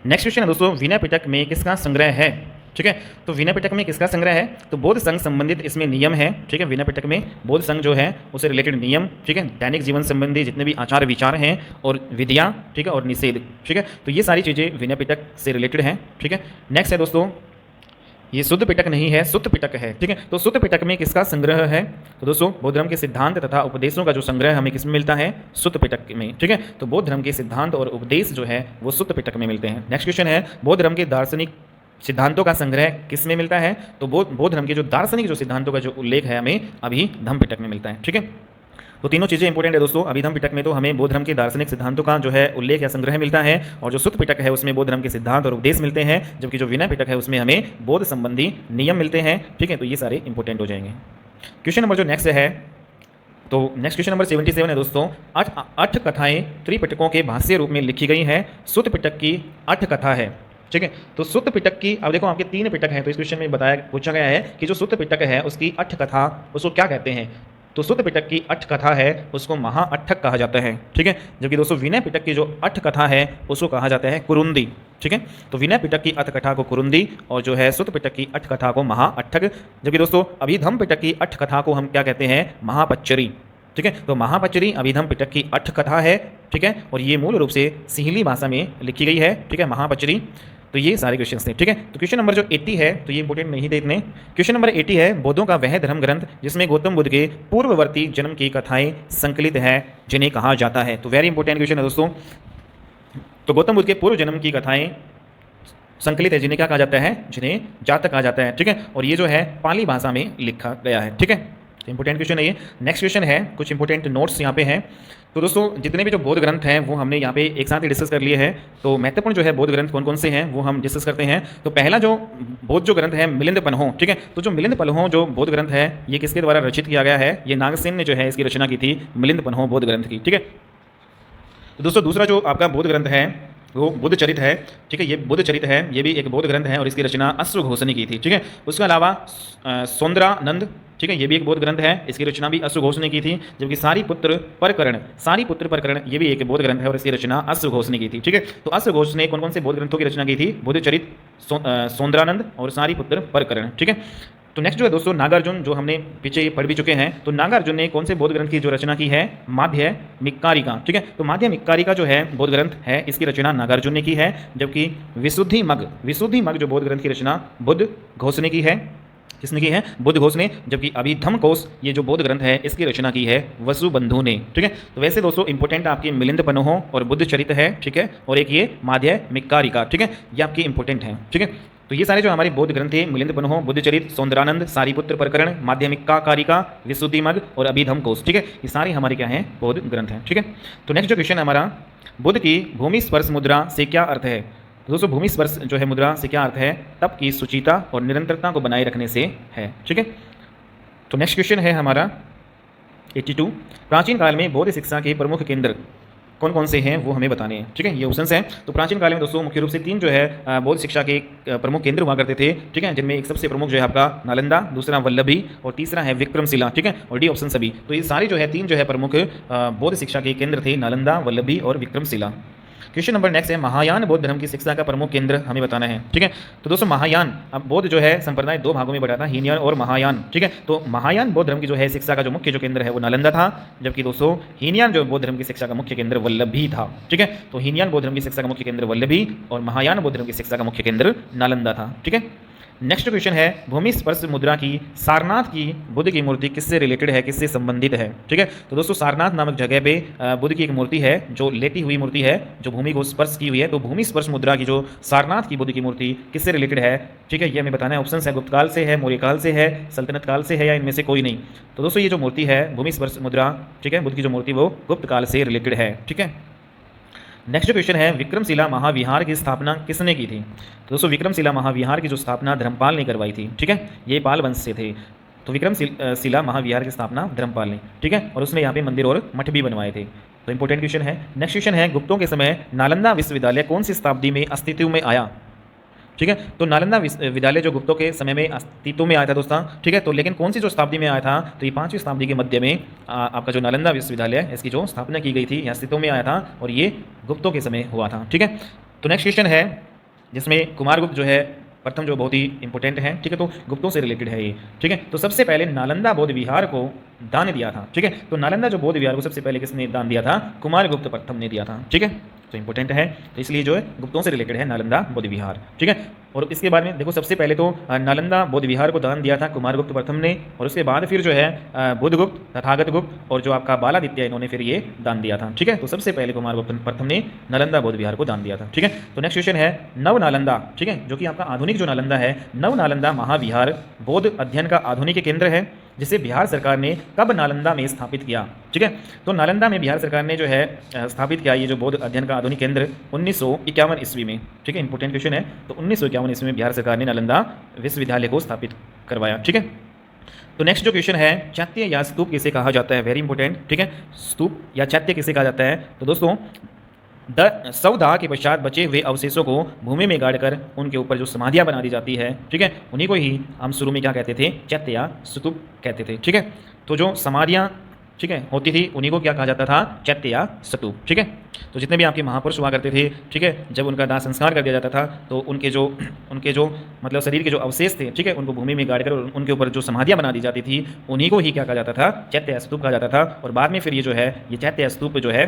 A: Next question है दोस्तों, विनय पिटक में किसका संग्रह है? ठीक है, तो विनय पिटक में किसका संग्रह है? तो बौद्ध संघ संबंधित इसमें नियम है। ठीक है, विनय पिटक में बौद्ध संघ जो है उससे रिलेटेड नियम, ठीक है, दैनिक जीवन संबंधी जितने भी आचार विचार हैं और विधियाँ, ठीक है, और निषेध। ठीक है, तो ये सारी चीज़ें विनय पिटक से रिलेटेड हैं। ठीक है, नेक्स्ट है दोस्तों, ये शुद्ध पिटक नहीं है, सुत्त पिटक है। ठीक है, तो सुत्त पिटक में किसका संग्रह है? तो दोस्तों बौद्ध धर्म के सिद्धांत तथा उपदेशों का जो संग्रह हमें किसमें मिलता है? सुत्त पिटक में। ठीक है, तो बौद्ध धर्म के सिद्धांत और उपदेश जो है वो सुत्त पिटक में मिलते हैं। नेक्स्ट क्वेश्चन है, बौद्ध धर्म के दार्शनिक सिद्धांतों का संग्रह किस में मिलता है? तो बौद्ध धर्म के जो दार्शनिक जो सिद्धांतों का जो उल्लेख है हमें अभिधम्म पिटक में मिलता है। ठीक है, तो तीनों चीज़ें इंपॉर्टेंट है दोस्तों। अभिधम्म पिटक में तो हमें बौद्ध धर्म के दार्शनिक सिद्धांतों का जो है उल्लेख या संग्रह मिलता है, और जो सुत्त पिटक है उसमें बौद्ध धर्म के सिद्धांत और उपदेश मिलते हैं, जबकि जो विनय पिटक है उसमें हमें बौद्ध संबंधी नियम मिलते हैं। ठीक है, तो ये सारे इंपॉर्टेंट हो जाएंगे। क्वेश्चन नंबर जो नेक्स्ट है, तो नेक्स्ट क्वेश्चन नंबर 77 है दोस्तों, 8 कथाएं त्रिपिटकों के भाष्य रूप में लिखी गई हैं। सुत्त पिटक की 8 कथा है। ठीक है, तो सुत्त पिटक की, अब देखो आपके 3 पिटक हैं, तो इस क्वेश्चन में पूछा गया है कि जो सुत्त पिटक है उसकी 8 कथा उसको क्या कहते हैं? तो सुत्त पिटक की 8 कथा है उसको महाअट्ठक कहा जाता है। ठीक है, जबकि दोस्तों विनय पिटक की जो 8 कथा है उसको कहा जाता है कुरुंदी। ठीक है, तो विनय पिटक की 8 कथा को कुरुंदी और जो है सुत्त पिटक की 8 कथा को महाअट्ठक, जबकि दोस्तों अभिधम्म पिटक की 8 कथा को हम क्या कहते हैं? महापच्चरी। ठीक है, तो महापच्चरी अभिधम्म पिटक की 8 कथा है। ठीक है, और ये मूल रूप से सिंहली भाषा में लिखी गई है। ठीक है, महापच्चरी। तो ये सारे क्वेश्चन थे। ठीक है, तो क्वेश्चन नंबर जो 80 है, तो ये इंपॉर्टेंट नहीं थे इतने। क्वेश्चन नंबर 80 है, बौद्धों का वह धर्म ग्रंथ जिसमें गौतम बुद्ध के पूर्ववर्ती जन्म की कथाएं संकलित है जिन्हें कहा जाता है? तो वेरी इंपॉर्टेंट क्वेश्चन है दोस्तों। तो गौतम बुद्ध के पूर्व जन्म की कथाएं संकलित है जिन्हें क्या कहा जाता है? जिन्हें जातक कहा जाता है। ठीक है, और ये जो है पाली भाषा में लिखा गया है। ठीक है, इंपॉर्टेंट क्वेश्चन है ये। नेक्स्ट क्वेश्चन है, कुछ इंपॉर्टेंट नोट्स यहाँ पे हैं। तो दोस्तों जितने भी जो बौद्ध ग्रंथ हैं वो हमने यहाँ पे एक साथ ही डिस्कस कर लिए हैं। तो महत्वपूर्ण जो है बौद्ध ग्रंथ कौन कौन से हैं वो हम डिस्कस करते हैं। तो पहला जो बौद्ध जो ग्रंथ है मिलिंद पन्हो। ठीक है, तो जो मिलिंद पन्हो जो बौद्ध ग्रंथ है ये किसके द्वारा रचित किया गया है? ये नागसेन ने जो है इसकी रचना की थी, मिलिंद पन्हो बौद्ध ग्रंथ की। ठीक है, तो दोस्तों दूसरा जो आपका बौद्ध ग्रंथ है वो बुद्ध चरित है। ठीक है, ये बुद्ध चरित है, ये भी एक बौद्ध ग्रंथ है और इसकी रचना अश्वघोष ने की थी। ठीक है, उसके अलावा सौंदरानंद, ठीक है, ये भी एक बौद्ध ग्रंथ है, इसकी रचना भी अश्वघोष ने की थी। जबकि सारीपुत्र प्रकरण ये भी एक बौद्ध ग्रंथ है और इसकी रचना अश्वघोष ने की थी। ठीक है, तो अश्वघोष ने कौन कौन से बौद्ध ग्रंथों की रचना की थी? बुद्ध चरित, सौंदरानंद और सारीपुत्र प्रकरण। ठीक है, तो नेक्स्ट जो है दोस्तों नागार्जुन, जो हमने पीछे पढ़ भी चुके हैं। तो नागार्जुन ने कौन से बौद्ध ग्रंथ की जो रचना की है? माध्यमिक्कारिका। ठीक है, तो माध्यमिक्कारिका जो है बौद्ध ग्रंथ है इसकी रचना नागार्जुन ने की है। जबकि विशुद्धिमग जो बौद्ध ग्रंथ की रचना बुद्ध घोष ने की है। किसने की है? बुद्ध घोष ने। जबकि अभिधम्म कोश ये जो बौद्ध ग्रंथ है इसकी रचना की है वसुबंधु ने। ठीक है, तो वैसे दोस्तों इंपॉर्टेंट आपकी मिलिंद पन्हो और बुद्ध चरित है। ठीक है, और एक ये माध्यमिक्कारिका। ठीक है, ये आपकी इंपॉर्टेंट है। ठीक है, तो ये सारे जो हमारे बौद्ध ग्रंथ थे, मिलिंद पन्हो, बुद्ध चरित, सौंदरानंद, सारीपुत्र प्रकरण, माध्यमिक्कारिका, विशुद्धिमग और अभिधम्म कोश। ठीक है, ये सारे हमारे क्या हैं? बौद्ध ग्रंथ हैं। ठीक है, तो नेक्स्ट जो क्वेश्चन है हमारा, बुद्ध की भूमि स्पर्श मुद्रा से क्या अर्थ है? दोस्तों भूमि स्पर्श जो है मुद्रा से क्या अर्थ है? तप की सुचिता और निरंतरता को बनाए रखने से है। ठीक है, तो नेक्स्ट क्वेश्चन है हमारा 82, प्राचीन काल में बौद्ध शिक्षा के प्रमुख केंद्र कौन कौन से हैं वो हमें बताने हैं, ठीक है। ये ऑप्शंस हैं। तो प्राचीन काल में दोस्तों मुख्य रूप से 3 जो है बौद्ध शिक्षा के प्रमुख केंद्र हुआ करते थे, ठीक है, जिनमें एक सबसे प्रमुख जो है आपका नालंदा, दूसरा वल्लभी और तीसरा है विक्रमशिला, ठीक है, और डी ऑप्शन सभी। तो ये सारे जो है 3 जो है प्रमुख बौद्ध शिक्षा के केंद्र थे, नालंदा, वल्लभी और विक्रमशिला। क्वेश्चन नंबर नेक्स्ट है, महायान बौद्ध धर्म की शिक्षा का प्रमुख केंद्र हमें बताना है, ठीक है। तो दोस्तों महायान, अब बौद्ध जो है संप्रदाय 2 भागों में बटा था, हीनयान और महायान, ठीक है। तो महायान बौद्ध धर्म की जो है शिक्षा का जो मुख्य जो केंद्र है वो नालंदा था, जबकि दोस्तों हीनयान जो बौद्ध धर्म की शिक्षा का मुख्य केंद्र वल्लभी था, ठीक है। तो हीनयान बौद्ध धर्म की शिक्षा का मुख्य केंद्र वल्लभी और महायान बौद्ध धर्म की शिक्षा का मुख्य केंद्र नालंदा था, ठीक है। नेक्स्ट क्वेश्चन है, भूमि स्पर्श मुद्रा की सारनाथ की बुद्ध की मूर्ति किससे रिलेटेड है, किससे संबंधित है, ठीक है। तो दोस्तों सारनाथ नामक जगह पे बुद्ध की एक मूर्ति है जो लेटी हुई मूर्ति है, जो भूमि को स्पर्श की हुई है। तो भूमि स्पर्श मुद्रा की जो सारनाथ की बुद्ध की मूर्ति किससे रिलेटेड है, ठीक है, ये हमें बताना है। ऑप्शन है गुप्त काल से है, मौर्य काल से है, सल्तनत काल से है, या इनमें से कोई नहीं। तो दोस्तों ये जो मूर्ति है भूमि स्पर्श मुद्रा, ठीक है, बुद्ध की जो मूर्ति वो गुप्त काल से रिलेटेड है, ठीक है। नेक्स्ट क्वेश्चन है, विक्रमशिला महाविहार की स्थापना किसने की थी। तो दोस्तों विक्रमशिला महाविहार की जो स्थापना धर्मपाल ने करवाई थी, ठीक है, ये पाल वंश से थे। तो विक्रमशिला महाविहार की स्थापना धर्मपाल ने, ठीक है, और उसमें यहाँ पे मंदिर और मठ भी बनवाए थे। तो इंपॉर्टेंट क्वेश्चन है। नेक्स्ट क्वेश्चन है, गुप्तों के समय नालंदा विश्वविद्यालय कौन सी शताब्दी में अस्तित्व में आया, ठीक है। तो नालंदा विद्यालय जो गुप्तों के समय में अस्तित्व में आया था दोस्तों, ठीक है, तो लेकिन कौन सी जो शताब्दी में आया था, तो ये 5वीं शताब्दी के मध्य में आपका जो नालंदा विश्वविद्यालय है इसकी जो स्थापना की गई थी, यह अस्तित्व में आया था और ये गुप्तों के समय हुआ था, ठीक है। तो नेक्स्ट क्वेश्चन है जिसमें कुमारगुप्त जो है प्रथम जो बहुत ही इंपॉर्टेंट है, ठीक है, तो गुप्तों से रिलेटेड है ये, ठीक है। तो सबसे पहले नालंदा बौद्ध विहार को दान दिया था, ठीक है। तो नालंदा जो बौद्ध विहार को सबसे पहले किसने दान दिया था, कुमारगुप्त प्रथम ने दिया था, ठीक है। तो इंपॉर्टेंट है, तो इसलिए जो है गुप्तों से रिलेटेड है नालंदा बौद्ध विहार, ठीक है। और इसके बाद में देखो सबसे पहले तो नालंदा बौद्ध विहार को दान दिया था कुमारगुप्त प्रथम ने, और उसके बाद फिर जो है बुद्धगुप्त, तथागत गुप्त और जो आपका बालादित्य इन्होंने फिर ये दान दिया था, ठीक है। तो सबसे पहले कुमारगुप्त प्रथम ने नालंदा बौद्ध विहार को दान दिया था, ठीक है। तो नेक्स्ट क्वेश्चन है, नव नालंदा, ठीक है, जो कि आपका आधुनिक जो नालंदा है, नव नालंदा महाविहार बौद्ध अध्ययन का आधुनिक केंद्र है, जिसे बिहार सरकार ने कब नालंदा में स्थापित किया, ठीक है। तो नालंदा में बिहार सरकार ने जो है स्थापित किया ये जो बौद्ध अध्ययन का आधुनिक केंद्र 1951 ईस्वी में, ठीक है। इंपॉर्टेंट क्वेश्चन है। तो 1951 ईस्वी में बिहार सरकार ने नालंदा विश्वविद्यालय को स्थापित करवाया, ठीक है। तो नेक्स्ट जो क्वेश्चन है, चैत्य या स्तूप किसे कहा जाता है, वेरी इंपॉर्टेंट, ठीक है। स्तूप या चैत्य किसे कहा जाता है, तो दोस्तों 100 दाह के पश्चात बचे हुए अवशेषों को भूमि में गाड़कर उनके ऊपर जो समाधियां बना दी जाती है, ठीक है, उन्हीं को ही हम शुरू में क्या कहते थे, चैत्य या स्तूप कहते थे, ठीक है। तो जो समाधियां, ठीक है, होती थी उन्हीं को क्या कहा जाता था, चैत्य या स्तूप, ठीक है। तो जितने भी आपके महापुरुष हुआ करते थे, ठीक है, जब उनका दाह संस्कार कर दिया जाता था तो उनके जो मतलब शरीर के जो अवशेष थे, ठीक है, उनको भूमि में गाड़कर उनके ऊपर जो समाधियां बना दी जाती थी उन्हीं को ही क्या कहा जाता था, चैत्य या स्तूप कहा जाता था। और बाद में फिर ये जो है ये चैत्य या स्तूप जो है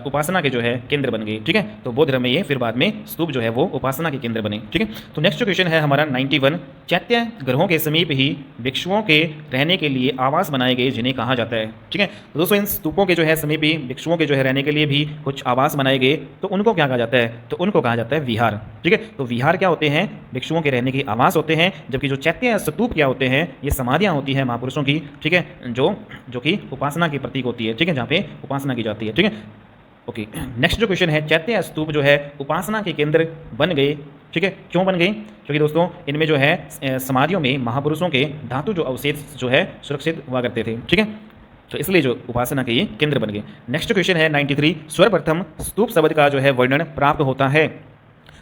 A: उपासना के जो है केंद्र बन गए, ठीक है। तो बौद्ध धर्म में ये फिर बाद में स्तूप जो है वो उपासना के केंद्र बने, ठीक है। तो नेक्स्ट क्वेश्चन है हमारा 91, चैत्य ग्रहों के समीप ही भिक्षुओं के रहने के लिए आवास बनाए गए जिन्हें कहा जाता है, ठीक है। तो दोस्तों इन स्तूपों के जो है समीप ही भिक्षुओं के जो है रहने के लिए भी कुछ आवास बनाए गए, तो उनको क्या कहा जाता है, तो उनको कहा जाता है विहार, ठीक है। तो विहार क्या होते हैं, भिक्षुओं के रहने के आवास होते हैं, जबकि जो चैत्य या स्तूप क्या होते हैं, ये समाधियां होती है महापुरुषों की, ठीक है, जो कि उपासना की प्रतीक होती है, ठीक है, जहाँ पे उपासना की जाती है, ठीक है। ओके, नेक्स्ट जो क्वेश्चन है, चैत्य या स्तूप जो है उपासना के केंद्र बन गए, ठीक है, क्यों बन गए, क्योंकि दोस्तों इनमें जो है समाधियों में महापुरुषों के धातु जो अवशेष जो है सुरक्षित हुआ करते थे, ठीक है। तो इसलिए जो उपासना के ये केंद्र बन गए। नेक्स्ट क्वेश्चन है 93, सर्वप्रथम स्तूप शब्द का जो है वर्णन प्राप्त होता है।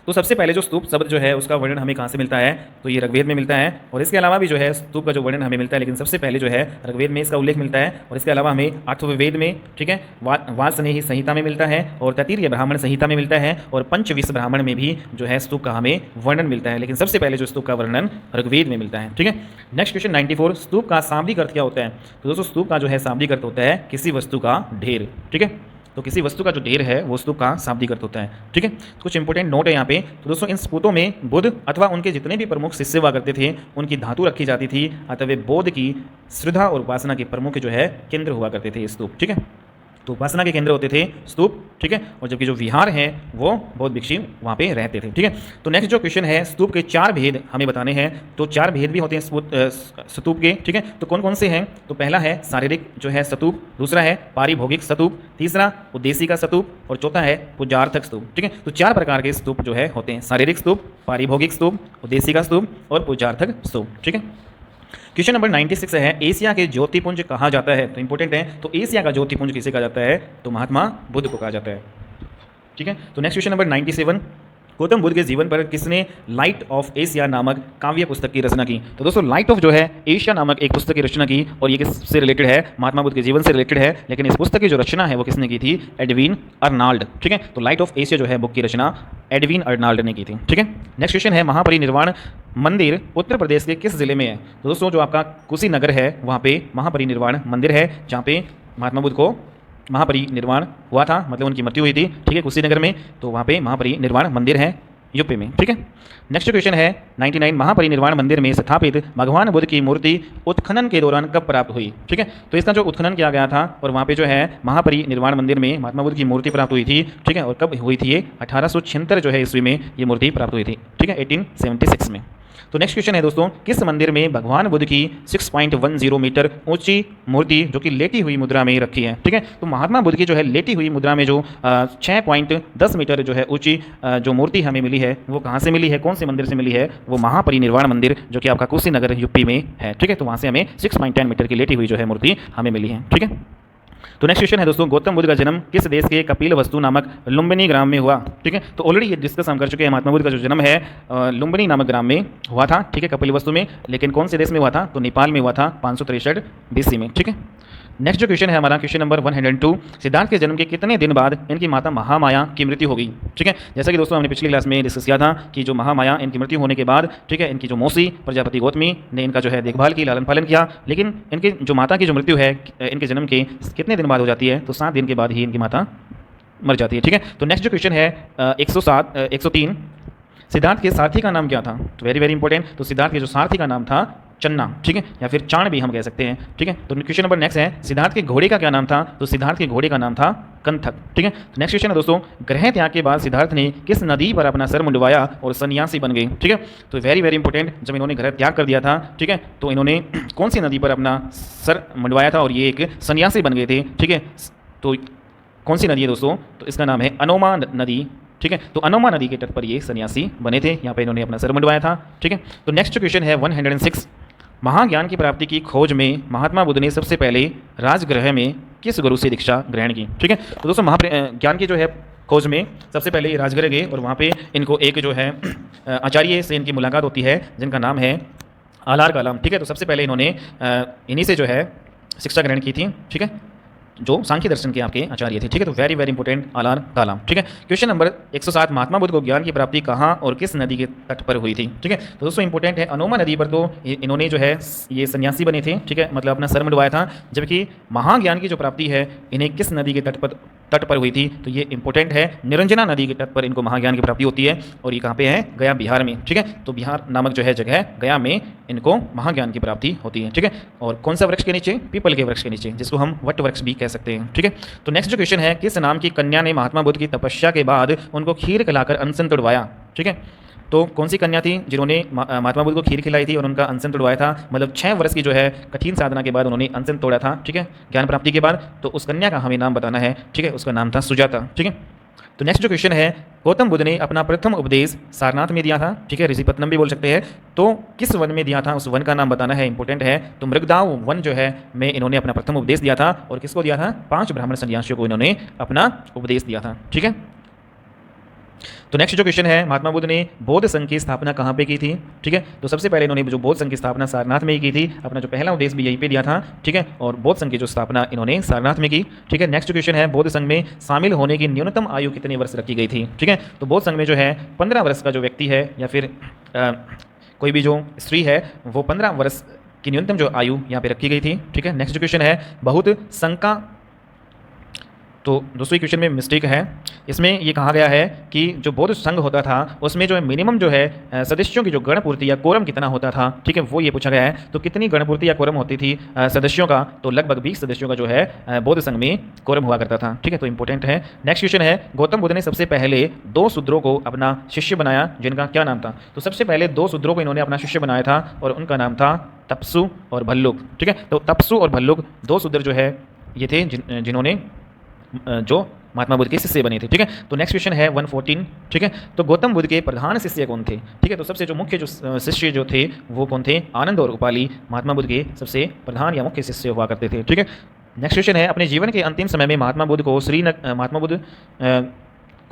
A: तो सबसे पहले जो स्तूप शब्द जो है उसका वर्णन हमें कहाँ से मिलता है, तो ये ऋग्वेद में मिलता है, और इसके अलावा भी जो है स्तूप का जो वर्णन हमें मिलता है, लेकिन सबसे पहले जो है ऋग्वेद में इसका उल्लेख मिलता है, और इसके अलावा हमें अथर्ववेद में, ठीक है, वाल्मीकि संहिता में मिलता है, और तैत्तिरीय ब्राह्मण संहिता में मिलता है, और पंचविंश ब्राह्मण में भी जो है स्तूप का हमें वर्णन मिलता है, लेकिन सबसे पहले जो स्तूप का वर्णन ऋग्वेद में मिलता है, ठीक है। नेक्स्ट क्वेश्चन 94, स्तूप का शाब्दिक अर्थ क्या होता है। तो दोस्तों स्तूप का जो है शाब्दिक अर्थ होता है किसी वस्तु का ढेर, ठीक है। तो किसी वस्तु का जो ढेर है वो स्तूप का शाब्दिक अर्थ होता है, ठीक है। कुछ इंपॉर्टेंट नोट है यहाँ पे। तो दोस्तों इन स्तूपों में बुद्ध अथवा उनके जितने भी प्रमुख शिष्य हुआ करते थे उनकी धातु रखी जाती थी, अतः वे बौद्ध की श्रद्धा और उपासना के प्रमुख जो है केंद्र हुआ करते थे स्तूप, ठीक है। तो उपासना के केंद्र होते थे स्तूप, ठीक है, और जबकि जो विहार है वो बौद्ध भिक्षु वहाँ पे रहते थे, ठीक है। तो नेक्स्ट जो क्वेश्चन है, स्तूप के 4 भेद हमें बताने हैं। तो 4 भेद भी होते हैं स्तूप के, ठीक है। तो कौन कौन से हैं, तो पहला है शारीरिक जो है स्तूप, दूसरा है पारिभोगिक स्तूप, तीसरा उद्देशिक स्तूप, और चौथा है पूजार्थक स्तूप, ठीक है। तो 4 प्रकार के स्तूप जो है होते हैं, शारीरिक स्तूप, पारिभोगिक स्तूप, उद्देशिक स्तूप और पूजार्थक स्तूप, ठीक है। क्वेश्चन नंबर 96 है, एशिया के ज्योतिपुंज कहा जाता है। तो इंपॉर्टेंट है, तो एशिया का ज्योतिपुंज किसे कहा जाता है? तो महात्मा बुद्ध को कहा जाता है। ठीक है, तो next question number 97, Gautam Buddha के जीवन पर किसने लाइट ऑफ एशिया नामक काव्य पुस्तक की रचना की? तो दोस्तों लाइट ऑफ जो है एशिया नामक एक पुस्तक की रचना की, और ये किससे रिलेटेड है? महात्मा बुद्ध के जीवन से रिलेटेड है, लेकिन इस पुस्तक की जो रचना है वो किसने की थी? Edwin Arnold. ठीक है, तो लाइट ऑफ एशिया जो है बुक की रचना एडविन अर्नाल्ड ने की थी। ठीक है, नेक्स्ट क्वेश्चन है, महापरिनिर्वाण मंदिर उत्तर प्रदेश के किस जिले में है? तो दोस्तों जो आपका कुशीनगर है वहाँ पे महापरिनिर्वाण मंदिर है, जहाँ पे महात्मा बुद्ध को महापरिनिर्वाण हुआ था, मतलब उनकी मृत्यु हुई थी। ठीक है, कुशीनगर में, तो वहाँ पे महापरिनिर्वाण मंदिर है यूपी में। ठीक है, नेक्स्ट क्वेश्चन है 99, महापरिनिर्वाण मंदिर में स्थापित भगवान बुद्ध की मूर्ति उत्खनन के दौरान कब प्राप्त हुई? ठीक है, तो इसका जो उत्खनन किया गया था और वहाँ पे जो है महापरिनिर्वाण मंदिर में महात्मा बुद्ध की मूर्ति प्राप्त हुई थी। ठीक है, और कब हुई थी? ये 1876 जो है ईस्वी में ये मूर्ति प्राप्त हुई थी। ठीक है, 1876 में। तो नेक्स्ट क्वेश्चन है दोस्तों, किस मंदिर में भगवान बुद्ध की 6.10 मीटर ऊंची मूर्ति जो कि लेटी हुई मुद्रा में रखी है? ठीक है, तो महात्मा बुद्ध की जो है लेटी हुई मुद्रा में जो 6.10 मीटर जो है ऊंची जो मूर्ति हमें मिली है वो कहाँ से मिली है? कौन से मंदिर से मिली है? वो महापरिनिर्वाण मंदिर जो कि आपका कुशीनगर यूपी में है। ठीक है, तो वहाँ से हमें 6.10 मीटर की लेटी हुई जो है मूर्ति हमें मिली है। ठीक है, तो नेक्स्ट क्वेश्चन है दोस्तों, गौतम बुद्ध का जन्म किस देश के कपिलवस्तु नामक लुम्बिनी ग्राम में हुआ? ठीक है, तो ऑलरेडी ये डिस्कस हम कर चुके हैं, महात्मा बुद्ध का जो जन्म है लुम्बिनी नामक ग्राम में हुआ था। ठीक है, कपिलवस्तु में, लेकिन कौन से देश में हुआ था? तो नेपाल में हुआ था 563 BC में। ठीक है, नेक्स्ट जो क्वेश्चन है हमारा क्वेश्चन नंबर 102, सिद्धार्थ के जन्म के कितने दिन बाद इनकी माता महामाया की मृत्यु हो गई? ठीक है, जैसा कि दोस्तों हमने पिछली क्लास में डिस्कस किया था कि जो महामाया इनकी मृत्यु होने के बाद, ठीक है, इनकी जो मौसी प्रजापति गौतमी ने इनका जो है देखभाल की, लालन पालन किया, लेकिन इनकी जो माता की जो मृत्यु है इनके जन्म के कितने दिन बाद हो जाती है? तो 7 दिन के बाद ही इनकी माता मर जाती है। ठीक है, तो नेक्स्ट जो क्वेश्चन है 103, सिद्धार्थ के सारथी का नाम क्या था? तो वेरी वेरी इंपॉर्टेंट, तो सिद्धार्थ के जो सारथी का नाम था चन्ना। ठीक है, या फिर चाण भी हम कह सकते हैं। ठीक है, तो क्वेश्चन नंबर नेक्स्ट है, सिद्धार्थ के घोड़े का क्या नाम था? तो सिद्धार्थ के घोड़े का नाम था कंथक। ठीक है, तो नेक्स्ट क्वेश्चन है दोस्तों, ग्रह त्याग के बाद सिद्धार्थ ने किस नदी पर अपना सर मुंडवाया और सन्यासी बन गए? ठीक है, तो वेरी वेरी इंपॉर्टेंट, जब इन्होंने ग्रह त्याग कर दिया था, ठीक है, तो इन्होंने कौन सी नदी पर अपना सर मुंडवाया था और ये एक सन्यासी बन गए थे? ठीक है, तो कौन सी नदी है दोस्तों? तो इसका नाम है अनोमा नदी। ठीक है, तो अनोमा नदी के तट पर ये सन्यासी बने थे, यहाँ पे इन्होंने अपना सर मुंडवाया था। ठीक है, तो नेक्स्ट क्वेश्चन है 106, महाज्ञान की प्राप्ति की खोज में महात्मा बुद्ध ने सबसे पहले राजगृह में किस गुरु से दीक्षा ग्रहण की? ठीक है, तो दोस्तों ज्ञान की जो है खोज में सबसे पहले ये राजगृह गए और वहाँ पे इनको एक जो है आचार्य से इनकी मुलाकात होती है जिनका नाम है आलार कालाम। ठीक है, तो सबसे पहले इन्होंने इन्हीं से जो है शिक्षा ग्रहण की थी। ठीक है, जो सांख्य दर्शन के आपके आचार्य थे। ठीक है, तो वेरी वेरी इंपॉर्टेंट आलार कालाम। ठीक है, क्वेश्चन नंबर 107, महात्मा बुद्ध को ज्ञान की प्राप्ति कहाँ और किस नदी के तट पर हुई थी? ठीक है, तो दोस्तों इंपॉर्टेंट है, अनोमा नदी पर तो इन्होंने जो है ये सन्यासी बने थे। ठीक है, मतलब अपना सर मुंडवाया था, जबकि महाज्ञान की जो प्राप्ति है इन्हें किस नदी के तट पर हुई थी? तो ये इंपॉर्टेंट है, निरंजना नदी के तट पर इनको महाज्ञान की प्राप्ति होती है, और ये कहाँ पे है? गया बिहार में। ठीक है, तो बिहार नामक जो है जगह गया में इनको महाज्ञान की प्राप्ति होती है। ठीक है, और कौन सा वृक्ष के नीचे? पीपल के वृक्ष के नीचे, जिसको हम वट वृक्ष भी कह सकते हैं। ठीक है, तो नेक्स्ट जो क्वेश्चन है, किस नाम की कन्या ने महात्मा बुद्ध की तपस्या के बाद उनको खीर खिलाकर अनशन तुड़वाया? ठीक है, तो कौन सी कन्या थी जिन्होंने महात्मा बुद्ध को खीर खिलाई थी और उनका अनशन तोड़वाया था? मतलब 6 वर्ष की जो है कठिन साधना के बाद उन्होंने अनशन तोड़ा था। ठीक है, ज्ञान प्राप्ति के बाद, तो उस कन्या का हमें नाम बताना है। ठीक है, उसका नाम था सुजाता। ठीक है, तो नेक्स्ट जो क्वेश्चन है, गौतम बुद्ध ने अपना प्रथम उपदेश सारनाथ में दिया था। ठीक है, ऋषिपत्नम भी बोल सकते हैं, तो किस वन में दिया था? उस वन का नाम बताना है, इंपॉर्टेंट है। तो मृगदाव वन जो है में इन्होंने अपना प्रथम उपदेश दिया था, और किसको दिया था? 5 ब्राह्मण सन्यासियों को इन्होंने अपना उपदेश दिया था। ठीक है, तो नेक्स्ट जो क्वेश्चन है, महात्मा बुद्ध ने बौद्ध संघ की स्थापना कहाँ पे की थी? ठीक है, तो सबसे पहले इन्होंने जो बौद्ध संघ की स्थापना सारनाथ में ही की थी, अपना जो पहला उपदेश भी यहीं पे दिया था। ठीक है, और बौद्ध संघ की जो स्थापना इन्होंने सारनाथ में की। ठीक है, नेक्स्ट क्वेश्चन है, बौद्ध संघ में शामिल होने की न्यूनतम आयु कितने वर्ष रखी गई थी? ठीक है, तो बौद्ध संघ में जो है 15 वर्ष का जो व्यक्ति है या फिर कोई भी जो स्त्री है वो 15 वर्ष की न्यूनतम जो आयु यहाँ पे रखी गई थी। ठीक है, नेक्स्ट क्वेश्चन है, बहुत संघ का, तो दूसरी क्वेश्चन में मिस्टेक है, इसमें ये कहा गया है कि जो बौद्ध संघ होता था उसमें जो है मिनिमम जो है सदस्यों की जो गणपूर्ति या कोरम कितना होता था? ठीक है, वो ये पूछा गया है। तो कितनी गणपूर्ति या कोरम होती थी सदस्यों का? तो लगभग 20 सदस्यों का जो है बौद्ध संघ में कोरम हुआ करता था। ठीक है, तो इंपॉर्टेंट है। नेक्स्ट क्वेश्चन है, गौतम बुद्ध ने सबसे पहले 2 शूद्रों को अपना शिष्य बनाया, जिनका क्या नाम था? तो सबसे पहले 2 शूद्रों को इन्होंने अपना शिष्य बनाया था और उनका नाम था तपसु और भल्लुक। ठीक है, तो तपसु और भल्लुक 2 शूद्र जो है ये थे जिन्होंने जो महात्मा बुद्ध के शिष्य बने थे। ठीक है, तो नेक्स्ट क्वेश्चन है 114। ठीक है, तो गौतम बुद्ध के प्रधान शिष्य कौन थे? ठीक है, तो सबसे जो मुख्य जो शिष्य जो थे वो कौन थे? आनंद और उपाली महात्मा बुद्ध के सबसे प्रधान या मुख्य शिष्य हुआ करते थे। ठीक है, नेक्स्ट क्वेश्चन है, अपने जीवन के अंतिम समय में महात्मा बुद्ध को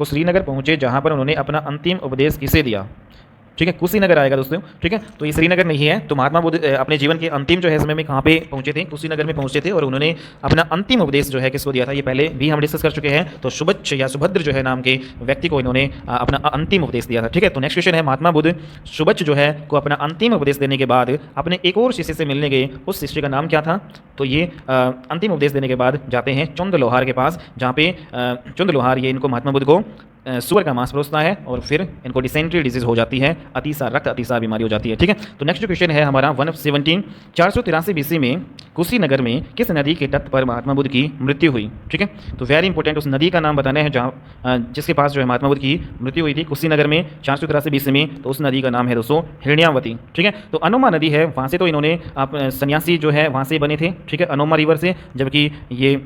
A: श्रीनगर पहुंचे जहां पर उन्होंने अपना अंतिम उपदेश किसे दिया? ठीक है, कुशीनगर आएगा दोस्तों। ठीक है, तो ये श्रीनगर नहीं है। तो महात्मा बुद्ध अपने जीवन के अंतिम जो है समय में कहाँ पे पहुंचे थे? कुशीनगर में पहुंचे थे और उन्होंने अपना अंतिम उपदेश जो है किसको दिया था? ये पहले भी हम डिस्कस कर चुके हैं। तो सुभद्र या सुभद्र जो है नाम के व्यक्ति को इन्होंने अपना अंतिम उपदेश दिया था। ठीक है, तो नेक्स्ट क्वेश्चन है, महात्मा बुद्ध सुभद्र जो है को अपना अंतिम उपदेश देने के बाद अपने एक और शिष्य से मिलने गए, उस शिष्य का नाम क्या था? तो ये अंतिम उपदेश देने के बाद जाते हैं चुंद लोहार के पास, जहाँ पे चुंद लोहार ये इनको महात्मा बुद्ध को सुअर का मांस परोसता है और फिर इनको डिसेंट्री डिजीज हो जाती है, अतिसार रक्त अतिसार बीमारी हो जाती है। ठीक है, तो नेक्स्ट क्वेश्चन है हमारा 117। 483 BC में कुशीनगर में किस नदी के तट पर महात्मा बुद्ध की मृत्यु हुई? ठीक है, तो वेरी इंपॉर्टेंट उस नदी का नाम बताना है जहाँ जिसके पास जो है महात्मा बुद्ध की मृत्यु हुई थी कुशीनगर में 483 BC में। तो उस नदी का नाम है दोस्तों हिरण्यावती। ठीक है, तो अनोमा नदी है, वहाँ से तो इन्होंने सन्यासी जो है वहाँ से बने थे। ठीक है, अनोमा रिवर से, जबकि ये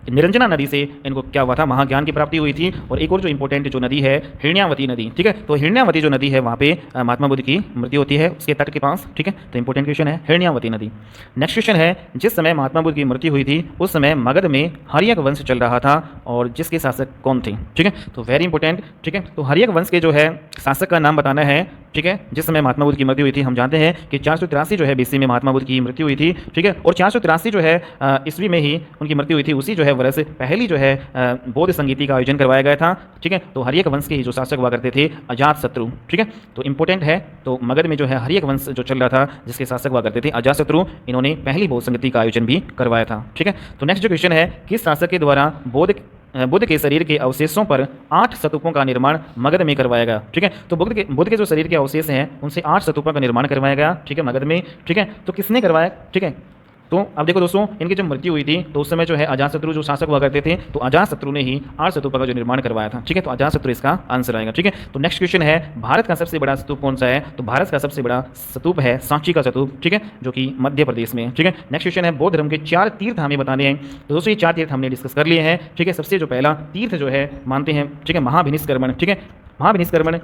A: निरंजना नदी से इनको क्या हुआ था? महाज्ञान की प्राप्ति हुई थी। और एक और जो इंपॉर्टेंट जो नदी है हिरण्यावती नदी। ठीक है, तो हिरण्यावती जो नदी है वहाँ पे महात्मा बुद्ध की मृत्यु होती है उसके तट के पास। ठीक है, तो इंपॉर्टेंट क्वेश्चन है हिरण्यावती नदी। नेक्स्ट क्वेश्चन है, जिस समय महात्मा बुद्ध की मृत्यु हुई थी उस समय मगध में हर्यक वंश चल रहा था और जिसके शासक कौन थे? ठीक है, तो वेरी इंपॉर्टेंट। ठीक है, तो हर्यक वंश के जो है शासक का नाम बताना है। ठीक है, जिस समय महात्मा बुद्ध की मृत्यु हुई थी, हम जानते हैं कि 483 जो है BC में महात्मा बुद्ध की मृत्यु हुई थी। ठीक है, और 483 जो है ईस्वी में ही उनकी मृत्यु हुई थी। उसी जो है वर्ष पहली जो है बौद्ध संगीति का आयोजन करवाया गया था। ठीक है, तो हर्यक वंश के ही जो शासक हुआ करते थे अजातशत्रु। ठीक है, तो इंपॉर्टेंट है, तो मगध में जो है हर्यक वंश जो चल रहा था जिसके शासक हुआ करते थे अजातशत्रु, इन्होंने पहली बौद्ध संगीति का आयोजन भी करवाया था। ठीक है, तो नेक्स्ट जो क्वेश्चन है, किस शासक के द्वारा बुद्ध के शरीर के अवशेषों पर 8 स्तूपों का निर्माण मगध में करवाया गया? ठीक है, तो बुद्ध के जो शरीर के अवशेष हैं उनसे 8 स्तूपों का निर्माण करवाया गया। ठीक है, मगध में। ठीक है, तो किसने करवाया? ठीक है, तो अब देखो दोस्तों, इनकी जब मृत्यु हुई थी तो उस समय जो है अजातशत्रु जो शासक हुआ करते थे, तो अजातशत्रु ने ही 8 स्तूपों का जो निर्माण करवाया था। ठीक है, तो अजातशत्रु इसका आंसर आएगा। ठीक है, तो नेक्स्ट क्वेश्चन है, भारत का सबसे बड़ा स्तूप कौन सा है? तो भारत का सबसे बड़ा स्तूप है सांची का स्तूप। ठीक है, जो कि मध्य प्रदेश में है। ठीक है, नेक्स्ट क्वेश्चन है, बौद्ध धर्म के 4 तीर्थ हमें बताने हैं। तो दोस्तों ये 4 तीर्थ हमने डिस्कस कर लिए हैं। ठीक है, सबसे जो पहला तीर्थ जो है मानते हैं, ठीक है, महाभिनिष्क्रमण। ठीक है, महाभिनिष्क्रमण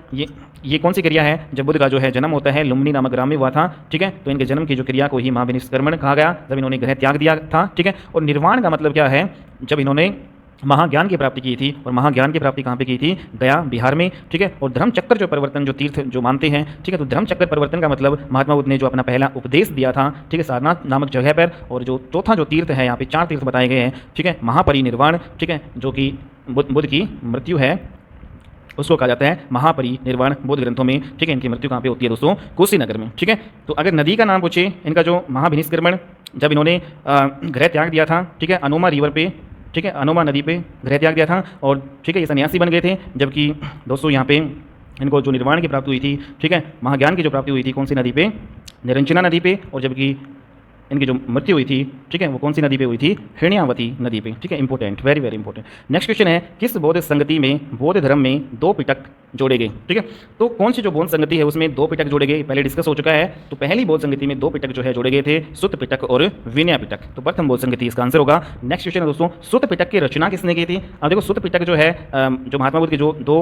A: ये कौन सी क्रिया है? जब बुद्ध का जो है जन्म होता है, लुम्बिनी नामक ग्राम में हुआ था। ठीक है, तो इनके जन्म की जो क्रिया को ही महाभिनिष्क्रमण कहा गया, जब इन्होंने गृह त्याग दिया था। ठीक है, और निर्वाण का मतलब क्या है? जब इन्होंने महाज्ञान की प्राप्ति की थी। और महाज्ञान की प्राप्ति कहाँ पे की थी? गया, बिहार में। ठीक है, और धर्म चक्कर जो परिवर्तन जो तीर्थ जो मानते हैं। ठीक है, तो धर्म चक्कर परिवर्तन का मतलब महात्मा बुद्ध ने जो अपना पहला उपदेश दिया था, ठीक है, सारनाथ नामक जगह पर। और जो चौथा जो तीर्थ है, यहाँ पे 4 तीर्थ बताए गए हैं। ठीक है, महापरिनिर्वाण। ठीक है, जो कि बुद्ध की मृत्यु है उसको कहा जाता है महापरिनिर्वाण बौद्ध ग्रंथों में। ठीक है, इनकी मृत्यु कहाँ पे होती है दोस्तों? कुशीनगर में। ठीक है, तो अगर नदी का नाम पूछे, इनका जो महाभिनिष्क्रमण जब इन्होंने गृह त्याग दिया था, ठीक है, अनोमा रिवर पे, ठीक है, अनोमा नदी पे गृह त्याग दिया था और ठीक है ये सन्यासी बन गए थे। जबकि दोस्तों यहाँ पे इनको जो निर्वाण की प्राप्ति हुई थी, ठीक है, महाज्ञान की जो प्राप्ति हुई थी कौन सी नदी पे? निरंजना नदी पे। और जबकि इनकी जो मृत्यु हुई थी, ठीक है, वो कौन सी नदी पे हुई थी? हिरण्यावती नदी पे। ठीक है, important, very very important. Next question है, किस बौद्ध संगति में बौद्ध धर्म में 2 पिटक जोड़े गए? ठीक है, तो कौन सी जो बौद्ध संगति है उसमें 2 पिटक जोड़े गए? पहले डिस्कस हो चुका है। तो पहली बौद्ध संगति में 2 पिटक जो है जोड़े गए थे, सुत्त पिटक और विनय पिटक। तो प्रथम बौद्ध संगति इसका आंसर होगा। नेक्स्ट क्वेश्चन है दोस्तों, सुत्त पिटक की रचना किसने की थी? अब देखो, सुत्त पिटक जो है जो महात्मा बुद्ध के जो 2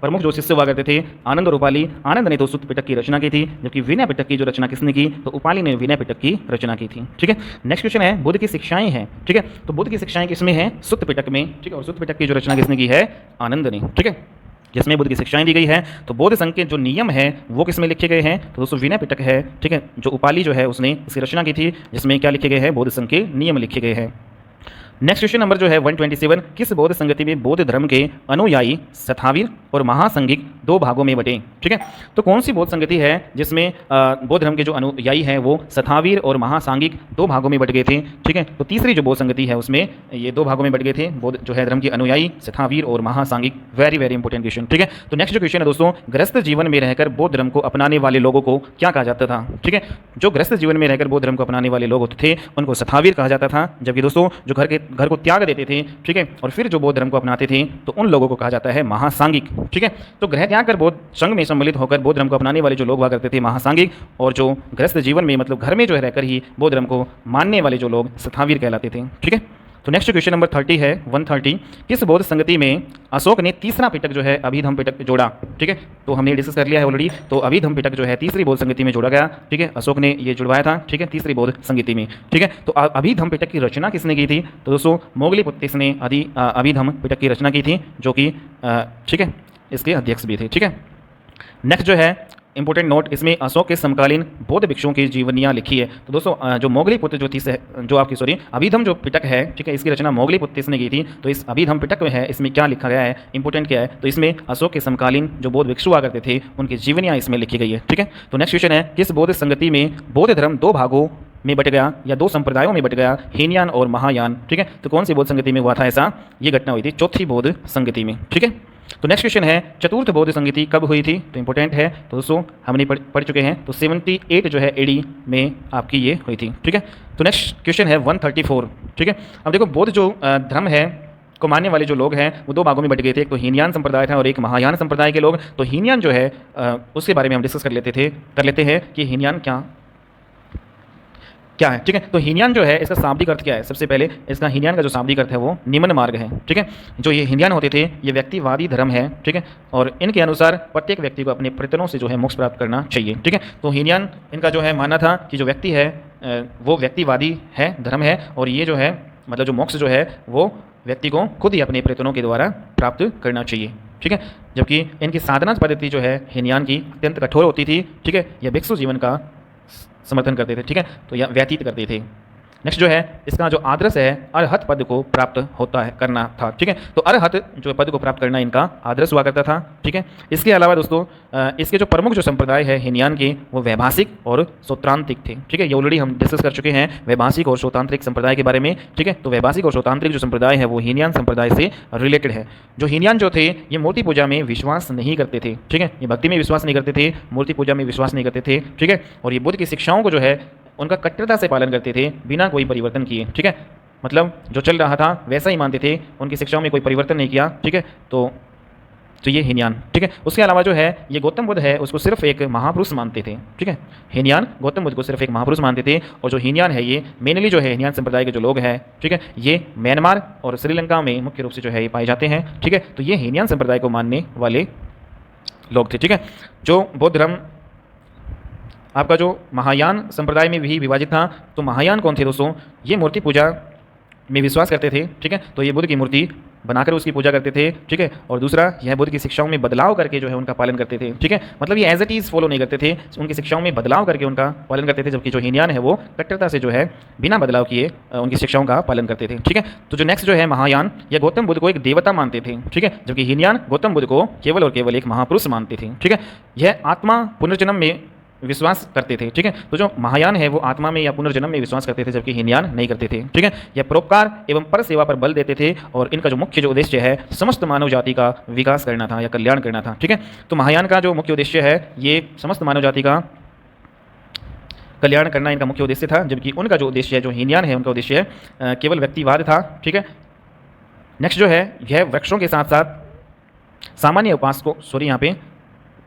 A: प्रमुख जो शिष्य हुआ करते थे, आनंद और उपाली। आनंद ने तो सुत्त पिटक की रचना की थी, जबकि विनय पिटक की जो रचना किसने की? तो उपाली ने विनय पिटक की रचना की थी। ठीक है, नेक्स्ट क्वेश्चन है, बुद्ध की शिक्षाएं हैं। ठीक है, तो बुद्ध की शिक्षाएं किसमें हैं? सुत्त पिटक में। ठीक है, और सुत्त पिटक की जो रचना किसने की है? आनंद ने। ठीक है, जिसमें बुद्ध की शिक्षाएं दी गई है। तो बौद्ध संघ के जो नियम है वो किसमें लिखे गए हैं? तो दोस्तों विनय पिटक है। ठीक है, जो उपाली जो है उसने इसकी रचना की थी, जिसमें क्या लिखे गए हैं? बौद्ध संघ के नियम लिखे गए हैं। नेक्स्ट क्वेश्चन नंबर जो है 127, किस बौद्ध संगति में बौद्ध धर्म के अनुयायी सथावीर और महासंघिक 2 भागों में बटे? ठीक है, तो कौन सी बौद्ध संगति है जिसमें बौद्ध धर्म के जो अनुयायी हैं वो सथावीर और महासांगिक 2 भागों में बट गए थे? ठीक है, तो तीसरी जो बौद्ध संगति है उसमें ये 2 भागों में बट गए थे, बौद्ध जो है धर्म के अनुयायी सथावीर और Mahasanghika. Very very important question. ठीक है, तो नेक्स्ट जो क्वेश्चन है दोस्तों, गृहस्थ जीवन में रहकर बौद्ध धर्म को अपनाने वाले लोगों को क्या कहा जाता था? ठीक है, जो गृहस्थ जीवन में रहकर बौद्ध धर्म को अपनाने वाले लोग थे उनको सथावीर कहा जाता था। जबकि दोस्तों जो घर को त्याग देते थे, ठीक है, और फिर जो बौद्ध धर्म को अपनाते थे तो उन लोगों को कहा जाता है महासांगिक। ठीक है, तो गृह त्याग कर बौद्ध संघ में सम्मिलित होकर बौद्ध धर्म को अपनाने वाले जो लोग हुआ करते थे महासांगिक, और जो गृहस्थ जीवन में मतलब घर में जो है रहकर ही बौद्ध धर्म को मानने वाले जो लोग सथावीर कहलाते थे। ठीक है, तो नेक्स्ट क्वेश्चन नंबर 30 है 130। किस बौद्ध संगति में अशोक ने तीसरा पिटक जो है अभिधम पिटक जोड़ा? ठीक है, तो हमने डिस्कस कर लिया है ऑलरेडी। तो अभिधम पिटक जो है तीसरी बौद्ध संगति में जोड़ा गया। ठीक है, अशोक ने ये जुड़वाया था। ठीक है, तीसरी बौद्ध संगति में। ठीक है, तो अभिधम पिटक की रचना किसने की थी? तो दोस्तों मोगलीपुत्तिस ने अभिधम पिटक की रचना की थी, जो कि ठीक है इसके अध्यक्ष भी थे। ठीक है, नेक्स्ट जो है इंपॉर्टेंट नोट, इसमें अशोक के समकालीन बौद्ध भिक्षुओं की जीवनियाँ लिखी है। तो दोस्तों जो मोगलीपुत्र जो आपकी अभिधम जो पिटक है, ठीक है, इसकी रचना मोगलीपुत्तिस ने की थी। तो इस अभिधम पिटक में है, इसमें क्या लिखा गया है, इंपॉर्टेंट क्या है, तो इसमें अशोक के समकालीन जो बौद्ध भिक्षु हुआ करते थे उनकी जीवनियाँ इसमें लिखी गई है। ठीक है, तो नेक्स्ट क्वेश्चन है, किस बौद्ध संगति में बौद्ध धर्म दो भागों में बट गया या दो संप्रदायों में बट गया, हीनयान और महायान? ठीक है, तो कौन सी बौद्ध संगति में हुआ था ऐसा? ये घटना हुई थी चौथी बौद्ध संगति में। ठीक है, तो नेक्स्ट क्वेश्चन है, चतुर्थ बौद्ध संगति कब हुई थी? तो इंपॉर्टेंट है, तो दोस्तों हमने पढ़ चुके हैं। तो 78 जो है एडी में आपकी ये हुई थी। ठीक है, तो नेक्स्ट क्वेश्चन है 134। ठीक है, अब देखो बौद्ध जो धर्म है को मानने वाले जो लोग हैं वो दो भागों में बट गए थे। एक तो हीनयान संप्रदाय था और एक महायान संप्रदाय के लोग। तो हीनयान जो है उसके बारे में हम डिस्कस कर लेते हैं कि हीनयान क्या है। ठीक है, तो हीनयान जो है इसका शाब्दिक अर्थ क्या है? सबसे पहले इसका हीनयान का जो शाब्दिक अर्थ है वो निम्न मार्ग है। ठीक है, जो ये हीनयान होते थे ये व्यक्तिवादी धर्म है। ठीक है, और इनके अनुसार प्रत्येक व्यक्ति को अपने प्रयत्नों से जो है मोक्ष प्राप्त करना चाहिए। ठीक है, तो हीनयान इनका जो है मानना था कि जो व्यक्ति है वो व्यक्तिवादी है, धर्म है, और ये जो है मतलब जो मोक्ष जो है वो व्यक्ति को खुद ही अपने प्रयत्नों के द्वारा प्राप्त करना चाहिए। ठीक है, जबकि इनकी साधना पद्धति जो है हीनयान की अत्यंत कठोर होती थी। ठीक है, यह भिक्षु जीवन का समर्थन करते थे। ठीक है, तो यह व्यतीत करते थे। नेक्स्ट जो है इसका जो आदर्श है अरहत पद को प्राप्त करना था। ठीक है, तो अरहत जो पद को प्राप्त करना इनका आदर्श हुआ करता था। ठीक है, इसके अलावा दोस्तों इसके जो प्रमुख जो संप्रदाय है हीनयान के वो वैभाषिक और सौत्रांत्रिक थे। ठीक है, ये ऑलरेडी हम डिस्कस कर चुके हैं वैभाषिक और सौतांत्रिक संप्रदाय के बारे में। ठीक है, तो वैभाषिक और सौतांत्रिक जो संप्रदाय है वो हीनयान संप्रदाय से रिलेटेड है। जो हीनयान जो थे ये मूर्ति पूजा में विश्वास नहीं करते थे। ठीक है, ये भक्ति में विश्वास नहीं करते थे, मूर्ति पूजा में विश्वास नहीं करते थे। ठीक है, और ये बुद्ध की शिक्षाओं को जो है उनका कट्टरता से पालन करते थे बिना कोई परिवर्तन किए। ठीक है, मतलब जो चल रहा था वैसा ही मानते थे, उनकी शिक्षाओं में कोई परिवर्तन नहीं किया। ठीक है, तो ये हीनयान। ठीक है, उसके अलावा जो है ये गौतम बुद्ध है उसको सिर्फ एक महापुरुष मानते थे। ठीक है, हीनयान गौतम बुद्ध को सिर्फ एक महापुरुष मानते थे। और जो हीनयान है ये मेनली जो है हीनयान संप्रदाय के जो लोग हैं, ठीक है, ये म्यांमार और श्रीलंका में मुख्य रूप से जो है ये पाए जाते हैं। ठीक है, तो ये हीनयान संप्रदाय को मानने वाले लोग थे। ठीक है, जो बौद्ध धर्म आपका जो महायान संप्रदाय में भी विभाजित था, तो महायान कौन थे दोस्तों? ये मूर्ति पूजा में विश्वास करते थे। ठीक है, तो ये बुद्ध की मूर्ति बनाकर उसकी पूजा करते थे। ठीक है, और दूसरा यह बुद्ध की शिक्षाओं में बदलाव करके जो है उनका पालन करते थे। ठीक है, मतलब ये एज इट इज़ फॉलो नहीं करते थे, उनकी शिक्षाओं में बदलाव करके उनका पालन करते थे। जबकि जो हीनयान है वो कट्टरता से जो है बिना बदलाव किए उनकी शिक्षाओं का पालन करते थे। ठीक है, तो जो नेक्स्ट जो है महायान यह गौतम बुद्ध को एक देवता मानते थे। ठीक है, जबकि हीनयान गौतम बुद्ध को केवल और केवल एक महापुरुष मानते थे। ठीक है, यह आत्मा पुनर्जन्म में विश्वास करते थे। ठीक है, तो जो महायान है वो आत्मा में या पुनर्जन्म में विश्वास करते थे, जबकि हीनयान नहीं करते थे। ठीक है, यह परोपकार एवं पर सेवा पर बल देते थे और इनका जो मुख्य जो उद्देश्य है समस्त मानव जाति का विकास करना था या कल्याण करना था। ठीक है, तो महायान का जो मुख्य उद्देश्य है ये समस्त मानव जाति का कल्याण करना इनका मुख्य उद्देश्य था, जबकि उनका जो उद्देश्य है जो हीनयान है उनका उद्देश्य है केवल व्यक्तिवाद था। ठीक है, नेक्स्ट जो है यह वृक्षों के साथ साथ सामान्य उपासकों यहाँ पे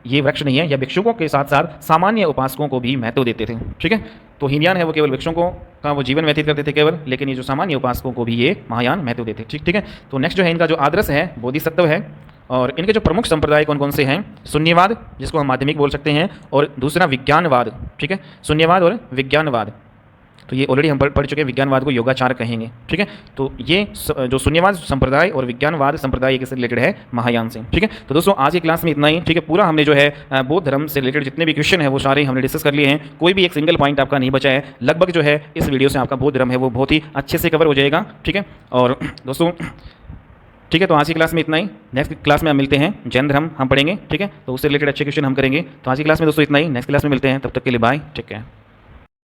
A: ये वृक्ष नहीं है, या भिक्षुकों के साथ साथ सामान्य उपासकों को भी महत्व देते थे। ठीक है, तो हीनयान है वो केवल वृक्षों को का वो जीवन व्यतीत करते थे केवल, लेकिन ये जो सामान्य उपासकों को भी ये महायान महत्व देते। ठीक है, तो नेक्स्ट जो है इनका जो आदर्श है बोधिसत्व है। और इनके जो प्रमुख संप्रदाय कौन कौन से हैं? शून्यवाद, जिसको हम माध्यमिक बोल सकते हैं, और दूसरा विज्ञानवाद। ठीक है, शून्यवाद और विज्ञानवाद, तो ये ऑलरेडी हम पढ़ चुके हैं। विज्ञानवाद को योगाचार कहेंगे। ठीक है, तो ये जो शून्यवाद संप्रदाय और विज्ञानवाद संप्रदाय किससे रिलेटेड है? महायान से। ठीक है, तो दोस्तों आज की क्लास में इतना ही। ठीक है, पूरा हमने जो है बौद्ध धर्म से रिलेटेड जितने भी क्वेश्चन है वो सारे हमने डिस्कस कर लिए हैं, कोई भी एक सिंगल पॉइंट आपका नहीं बचा है। लगभग जो है इस वीडियो से आपका बौद्ध धर्म है वो बहुत ही अच्छे से कवर हो जाएगा। ठीक है, और दोस्तों ठीक है, तो आज की क्लास में इतना ही। नेक्स्ट क्लास में हम मिलते हैं, जैन धर्म हम पढ़ेंगे। ठीक है, तो उससे रिलेटेड अच्छे क्वेश्चन हम करेंगे। तो आज की क्लास में दोस्तों इतना ही, नेक्स्ट क्लास में मिलते हैं, तब तक के लिए बाय, टेक केयर।